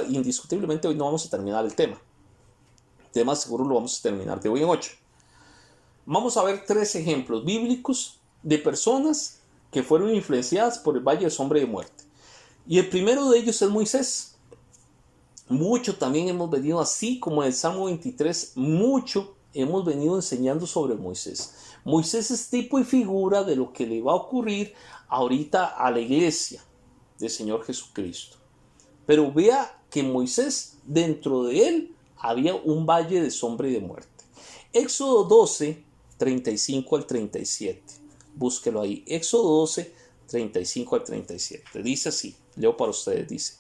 indiscutiblemente hoy no vamos a terminar el tema. El tema seguro lo vamos a terminar de hoy en 8. Vamos a ver 3 ejemplos bíblicos de personas que fueron influenciadas por el valle de sombra y de muerte. Y el primero de ellos es Moisés. Mucho también hemos venido, así como en el Salmo 23, mucho hemos venido enseñando sobre Moisés. Moisés es tipo y figura de lo que le va a ocurrir ahorita a la iglesia del Señor Jesucristo. Pero vea que Moisés, dentro de él, había un valle de sombra y de muerte. Éxodo 12, 35 al 37. Búsquelo ahí. Éxodo 12, 35 al 37. Dice así, leo para ustedes, dice.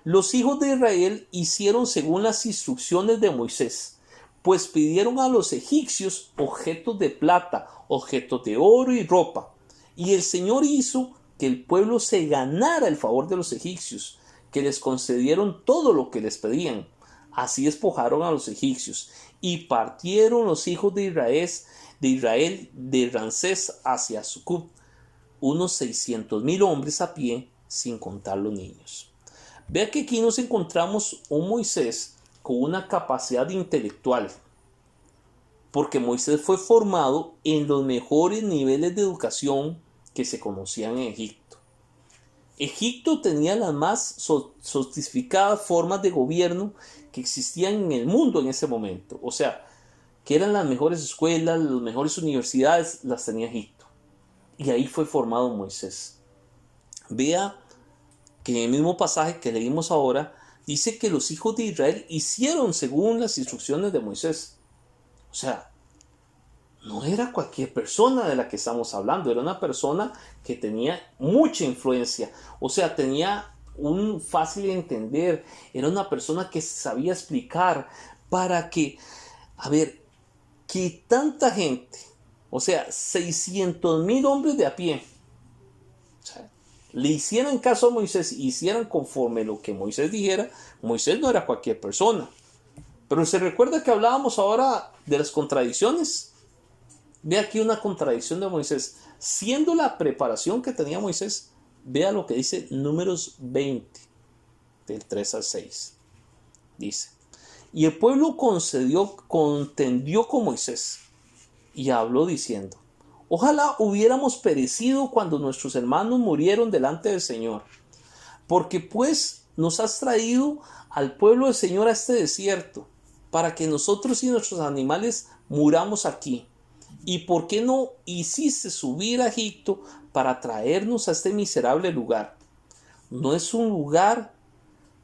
Los hijos de Israel hicieron según las instrucciones de Moisés, pues pidieron a los egipcios objetos de plata, objetos de oro y ropa. Y el Señor hizo que el pueblo se ganara el favor de los egipcios, que les concedieron todo lo que les pedían. Así despojaron a los egipcios y partieron los hijos de Israel de Ramsés hacia Sucot, unos 600,000 hombres a pie, sin contar los niños. Vea que aquí nos encontramos un Moisés con una capacidad intelectual, porque Moisés fue formado en los mejores niveles de educación que se conocían en Egipto. Egipto tenía las más sofisticadas formas de gobierno que existían en el mundo en ese momento. O sea, que eran las mejores escuelas, las mejores universidades, las tenía Egipto. Y ahí fue formado Moisés. Vea que en el mismo pasaje que leímos ahora, dice que los hijos de Israel hicieron según las instrucciones de Moisés. O sea, no era cualquier persona de la que estamos hablando, era una persona que tenía mucha influencia, o sea, tenía un fácil de entender, era una persona que sabía explicar para que, que tanta gente, o sea, 600,000 hombres de a pie, o sea, le hicieran caso a Moisés y hicieran conforme lo que Moisés dijera. Moisés no era cualquier persona. Pero se recuerda que hablábamos ahora de las contradicciones. Ve aquí una contradicción de Moisés. Siendo la preparación que tenía Moisés, vea lo que dice Números 20, del 3 al 6. Dice, y el pueblo contendió con Moisés y habló diciendo, ojalá hubiéramos perecido cuando nuestros hermanos murieron delante del Señor, porque pues nos has traído al pueblo del Señor a este desierto, para que nosotros y nuestros animales muramos aquí. ¿Y por qué no hiciste subir a Egipto para traernos a este miserable lugar? No es un lugar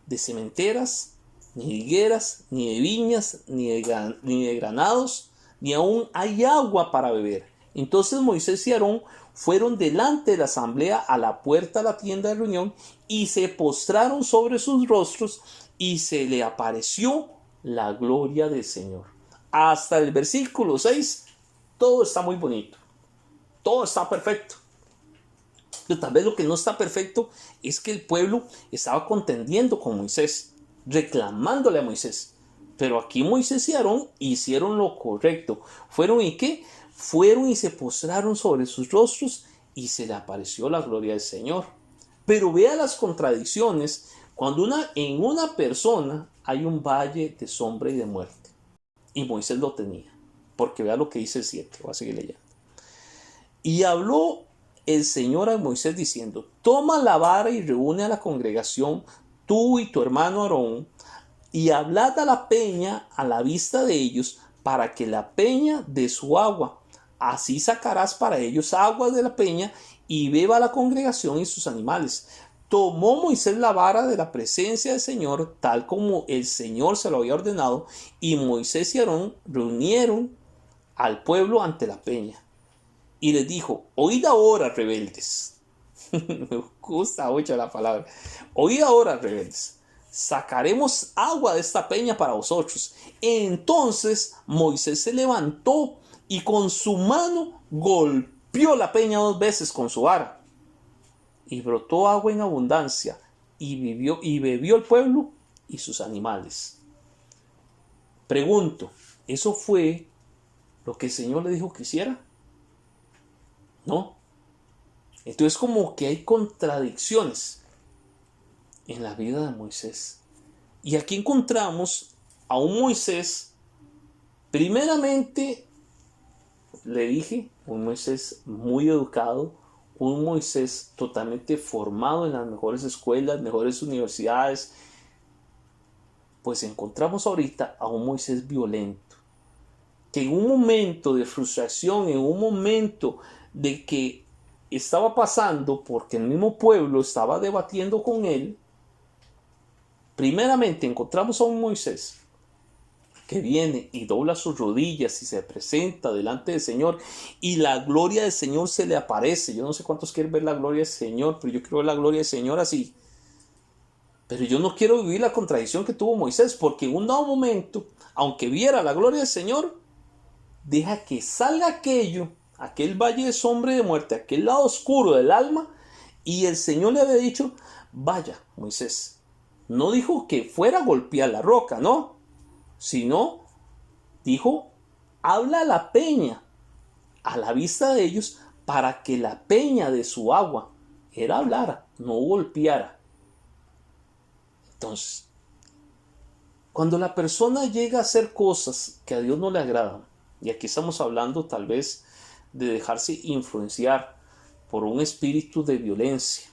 de cementeras, ni de higueras, ni de viñas, ni de granados, ni aún hay agua para beber. Entonces Moisés y Aarón fueron delante de la asamblea a la puerta de la tienda de reunión y se postraron sobre sus rostros y se le apareció la gloria del Señor. Hasta el versículo 6, todo está muy bonito, todo está perfecto. Pero tal vez lo que no está perfecto es que el pueblo estaba contendiendo con Moisés, reclamándole a Moisés. Pero aquí Moisés y Aarón hicieron lo correcto. ¿Fueron y qué? Fueron y se postraron sobre sus rostros y se le apareció la gloria del Señor. Pero vea las contradicciones cuando en una persona hay un valle de sombra y de muerte. Y Moisés lo tenía. Porque vea lo que dice el 7. Voy a seguir leyendo. Y habló el Señor a Moisés diciendo: toma la vara y reúne a la congregación, tú y tu hermano Aarón, y hablad a la peña a la vista de ellos, para que la peña dé su agua. Así sacarás para ellos agua de la peña, y beba la congregación y sus animales. Tomó Moisés la vara de la presencia del Señor, tal como el Señor se lo había ordenado, y Moisés y Aarón reunieron al pueblo ante la peña. Y les dijo: oíd ahora, rebeldes. Me gusta mucho la palabra. Oíd ahora, rebeldes. Sacaremos agua de esta peña para vosotros. Entonces Moisés se levantó y con su mano golpeó la peña 2 veces con su vara. Y brotó agua en abundancia, y bebió el pueblo y sus animales. Pregunto, ¿eso fue lo que el Señor le dijo que hiciera? No. Entonces, como que hay contradicciones en la vida de Moisés. Y aquí encontramos a un Moisés, primeramente, le dije, un Moisés muy educado, un Moisés totalmente formado en las mejores escuelas, mejores universidades. Pues encontramos ahorita a un Moisés violento, que en un momento de frustración, en un momento de que estaba pasando porque el mismo pueblo estaba debatiendo con él, primeramente encontramos a un Moisés que viene y dobla sus rodillas y se presenta delante del Señor, y la gloria del Señor se le aparece. Yo no sé cuántos quieren ver la gloria del Señor, pero yo quiero ver la gloria del Señor así. Pero yo no quiero vivir la contradicción que tuvo Moisés, porque en un dado momento, aunque viera la gloria del Señor, deja que salga aquel valle de sombra y de muerte, aquel lado oscuro del alma, y el Señor le había dicho: vaya, Moisés. No dijo que fuera a golpear la roca, no, sino dijo: habla a la peña a la vista de ellos, para que la peña de su agua, era hablar, no golpeara. Entonces, cuando la persona llega a hacer cosas que a Dios no le agradan, y aquí estamos hablando tal vez de dejarse influenciar por un espíritu de violencia,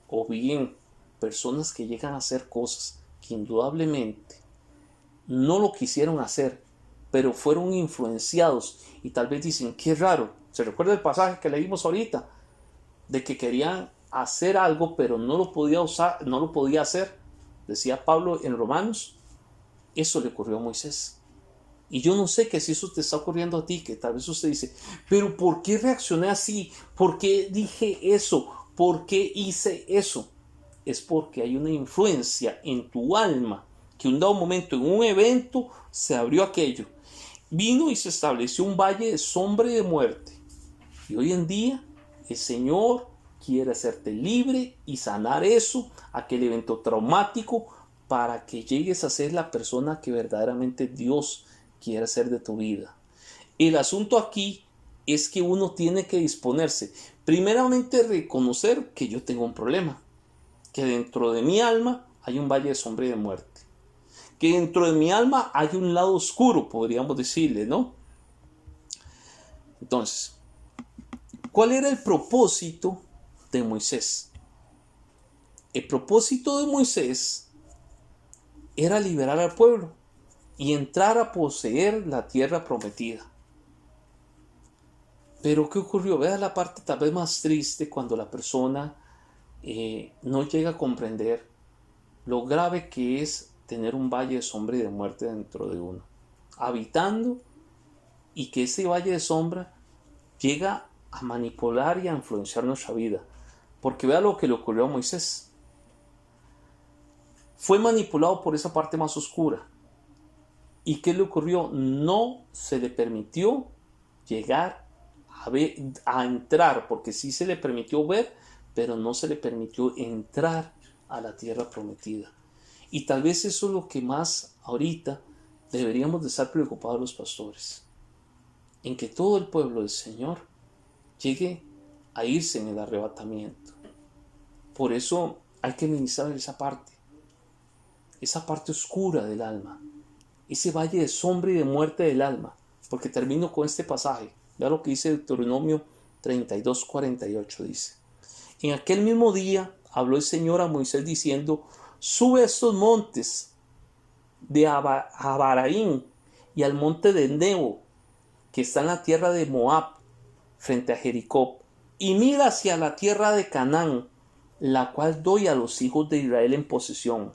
o bien personas que llegan a hacer cosas que indudablemente no lo quisieron hacer, pero fueron influenciados, y tal vez dicen: qué raro. ¿Se recuerda el pasaje que leímos ahorita? De que querían hacer algo, pero no lo podía usar, no lo podía hacer. Decía Pablo en Romanos. Eso le ocurrió a Moisés. Y yo no sé que si eso te está ocurriendo a ti, que tal vez usted dice: pero ¿por qué reaccioné así? ¿Por qué dije eso? ¿Por qué hice eso? Es porque hay una influencia en tu alma, que en un dado momento, en un evento, se abrió aquello. Vino y se estableció un valle de sombra y de muerte. Y hoy en día el Señor quiere hacerte libre y sanar eso, aquel evento traumático, para que llegues a ser la persona que verdaderamente Dios quiere hacer de tu vida. El asunto aquí es que uno tiene que disponerse, primeramente, reconocer que yo tengo un problema, que dentro de mi alma hay un valle de sombra y de muerte, que dentro de mi alma hay un lado oscuro, podríamos decirle, ¿no? Entonces, ¿cuál era el propósito de Moisés? El propósito de Moisés era liberar al pueblo y entrar a poseer la tierra prometida. Pero ¿qué ocurrió? Vea la parte tal vez más triste, cuando la persona no llega a comprender lo grave que es tener un valle de sombra y de muerte dentro de uno, habitando, y que ese valle de sombra llega a manipular y a influenciar nuestra vida. Porque vea lo que le ocurrió a Moisés. Fue manipulado por esa parte más oscura. ¿Y qué le ocurrió? No se le permitió llegar a entrar, porque sí se le permitió ver, pero no se le permitió entrar a la tierra prometida. Y tal vez eso es lo que más ahorita deberíamos de estar preocupados los pastores, en que todo el pueblo del Señor llegue a irse en el arrebatamiento. Por eso hay que ministrar esa parte oscura del alma, ese valle de sombra y de muerte del alma. Porque termino con este pasaje. Vea lo que dice Deuteronomio 32:48, dice: en aquel mismo día habló el Señor a Moisés diciendo: sube a estos montes de Abaraín y al monte de Nebo, que está en la tierra de Moab, frente a Jericó, y mira hacia la tierra de Canaán, la cual doy a los hijos de Israel en posesión.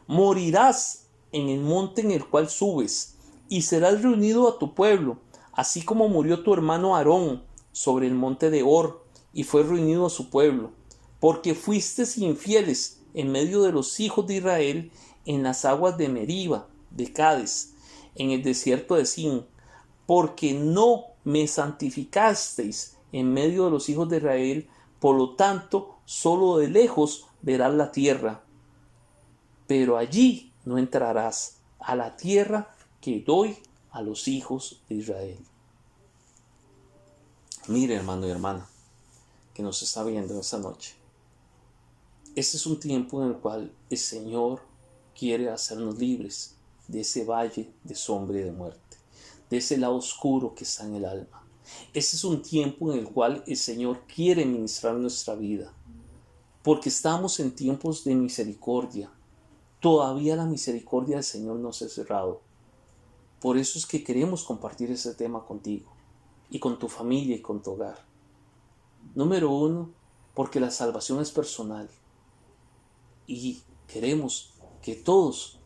Morirás en el monte en el cual subes, y serás reunido a tu pueblo, así como murió tu hermano Aarón sobre el monte de Hor, y fue reunido a su pueblo, porque fuisteis infieles en medio de los hijos de Israel en las aguas de Meriba, de Cades, en el desierto de Sin, porque no me santificasteis en medio de los hijos de Israel, por lo tanto, solo de lejos verás la tierra, pero allí no entrarás a la tierra que doy a los hijos de Israel. Mire, hermano y hermana, que nos está viendo esta noche. Este es un tiempo en el cual el Señor quiere hacernos libres de ese valle de sombra y de muerte, de ese lado oscuro que está en el alma. Este es un tiempo en el cual el Señor quiere ministrar nuestra vida, porque estamos en tiempos de misericordia. Todavía la misericordia del Señor no se ha cerrado. Por eso es que queremos compartir ese tema contigo y con tu familia y con tu hogar. Número uno, porque la salvación es personal y queremos que todos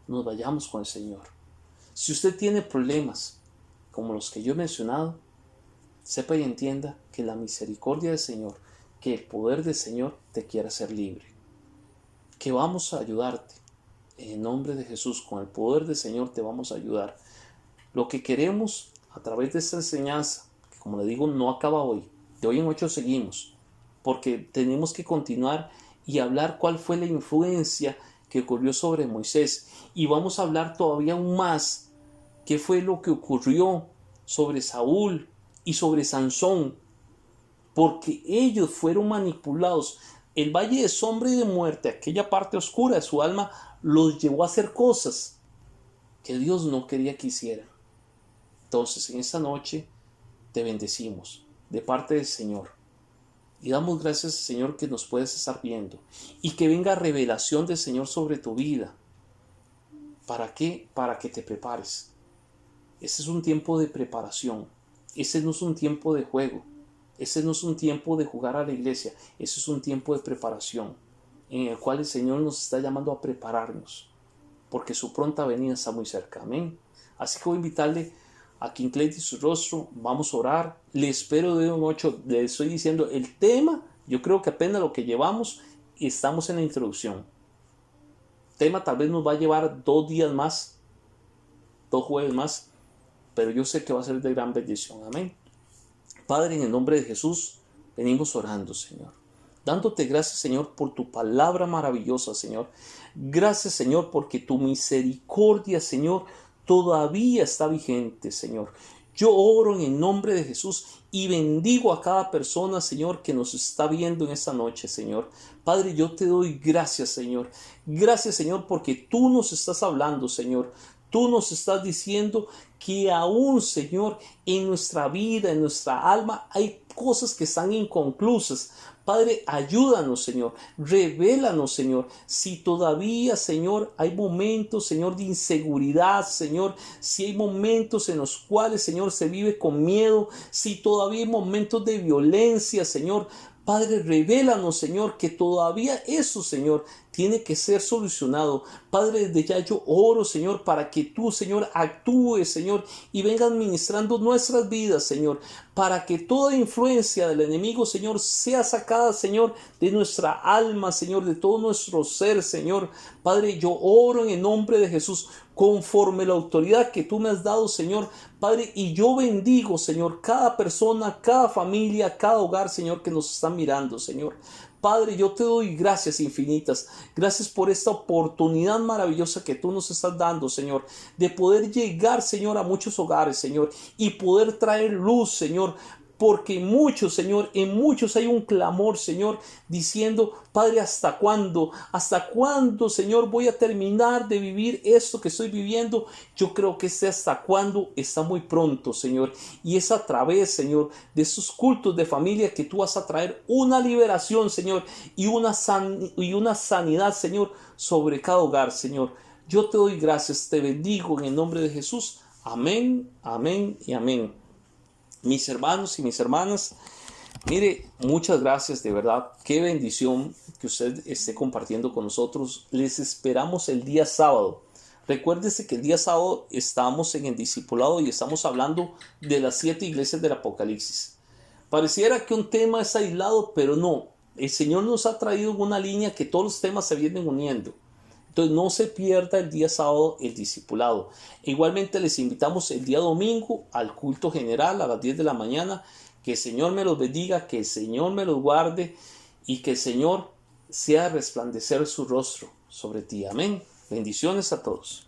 nos vayamos con el Señor. Si usted tiene problemas como los que yo he mencionado, sepa y entienda que la misericordia del Señor, que el poder del Señor te quiere hacer libre. Que vamos a ayudarte. En el nombre de Jesús, con el poder del Señor te vamos a ayudar. Lo que queremos a través de esta enseñanza, que como le digo no acaba hoy, de hoy en 8 seguimos, porque tenemos que continuar y hablar cuál fue la influencia que ocurrió sobre Moisés. Y vamos a hablar todavía aún más qué fue lo que ocurrió sobre Saúl y sobre Sansón, porque ellos fueron manipulados. El valle de sombra y de muerte, aquella parte oscura de su alma, los llevó a hacer cosas que Dios no quería que hicieran. Entonces, en esta noche te bendecimos de parte del Señor y damos gracias al Señor que nos puedes estar viendo y que venga revelación del Señor sobre tu vida. ¿Para qué? Para que te prepares. Ese es un tiempo de preparación. Ese no es un tiempo de juego. Ese no es un tiempo de jugar a la iglesia. Ese es un tiempo de preparación en el cual el Señor nos está llamando a prepararnos, porque su pronta venida está muy cerca. Amén. Así que voy a invitarle a que incline su rostro. Vamos a orar. Le espero de un 8. Le estoy diciendo el tema. Yo creo que apenas lo que llevamos y estamos en la introducción. El tema tal vez nos va a llevar 2 días más, 2 jueves más, pero yo sé que va a ser de gran bendición. Amén. Padre, en el nombre de Jesús, venimos orando, Señor. Dándote gracias, Señor, por tu palabra maravillosa, Señor. Gracias, Señor, porque tu misericordia, Señor, todavía está vigente, Señor. Yo oro en el nombre de Jesús y bendigo a cada persona, Señor, que nos está viendo en esta noche, Señor. Padre, yo te doy gracias, Señor. Gracias, Señor, porque tú nos estás hablando, Señor. Tú nos estás diciendo que aún, Señor, en nuestra vida, en nuestra alma, hay cosas que están inconclusas. Padre, ayúdanos, Señor. Revélanos, Señor. Si todavía, Señor, hay momentos, Señor, de inseguridad, Señor. Si hay momentos en los cuales, Señor, se vive con miedo. Si todavía hay momentos de violencia, Señor. Padre, revélanos, Señor, que todavía eso, Señor, tiene que ser solucionado. Padre, desde ya yo oro, Señor, para que tú, Señor, actúes, Señor, y vengas ministrando nuestras vidas, Señor, para que toda influencia del enemigo, Señor, sea sacada, Señor, de nuestra alma, Señor, de todo nuestro ser, Señor. Padre, yo oro en el nombre de Jesús, conforme la autoridad que tú me has dado, Señor, Padre, y yo bendigo, Señor, cada persona, cada familia, cada hogar, Señor, que nos están mirando, Señor. Padre, yo te doy gracias infinitas. Gracias por esta oportunidad maravillosa que tú nos estás dando, Señor, de poder llegar, Señor, a muchos hogares, Señor, y poder traer luz, Señor, porque muchos, Señor, en muchos hay un clamor, Señor, diciendo, Padre, ¿hasta cuándo? ¿Hasta cuándo, Señor, voy a terminar de vivir esto que estoy viviendo? Yo creo que ese hasta cuándo está muy pronto, Señor, y es a través, Señor, de esos cultos de familia que tú vas a traer una liberación, Señor, y una sanidad, Señor, sobre cada hogar, Señor. Yo te doy gracias, te bendigo en el nombre de Jesús. Amén, amén y amén. Mis hermanos y mis hermanas, mire, muchas gracias, de verdad. Qué bendición que usted esté compartiendo con nosotros. Les esperamos el día sábado. Recuérdese que el día sábado estamos en el discipulado y estamos hablando de las 7 iglesias del Apocalipsis. Pareciera que un tema es aislado, pero no. El Señor nos ha traído una línea que todos los temas se vienen uniendo. Entonces no se pierda el día sábado el discipulado. Igualmente les invitamos el día domingo al culto general a las 10 de la mañana. Que el Señor me los bendiga, que el Señor me los guarde y que el Señor sea resplandecer su rostro sobre ti. Amén. Bendiciones a todos.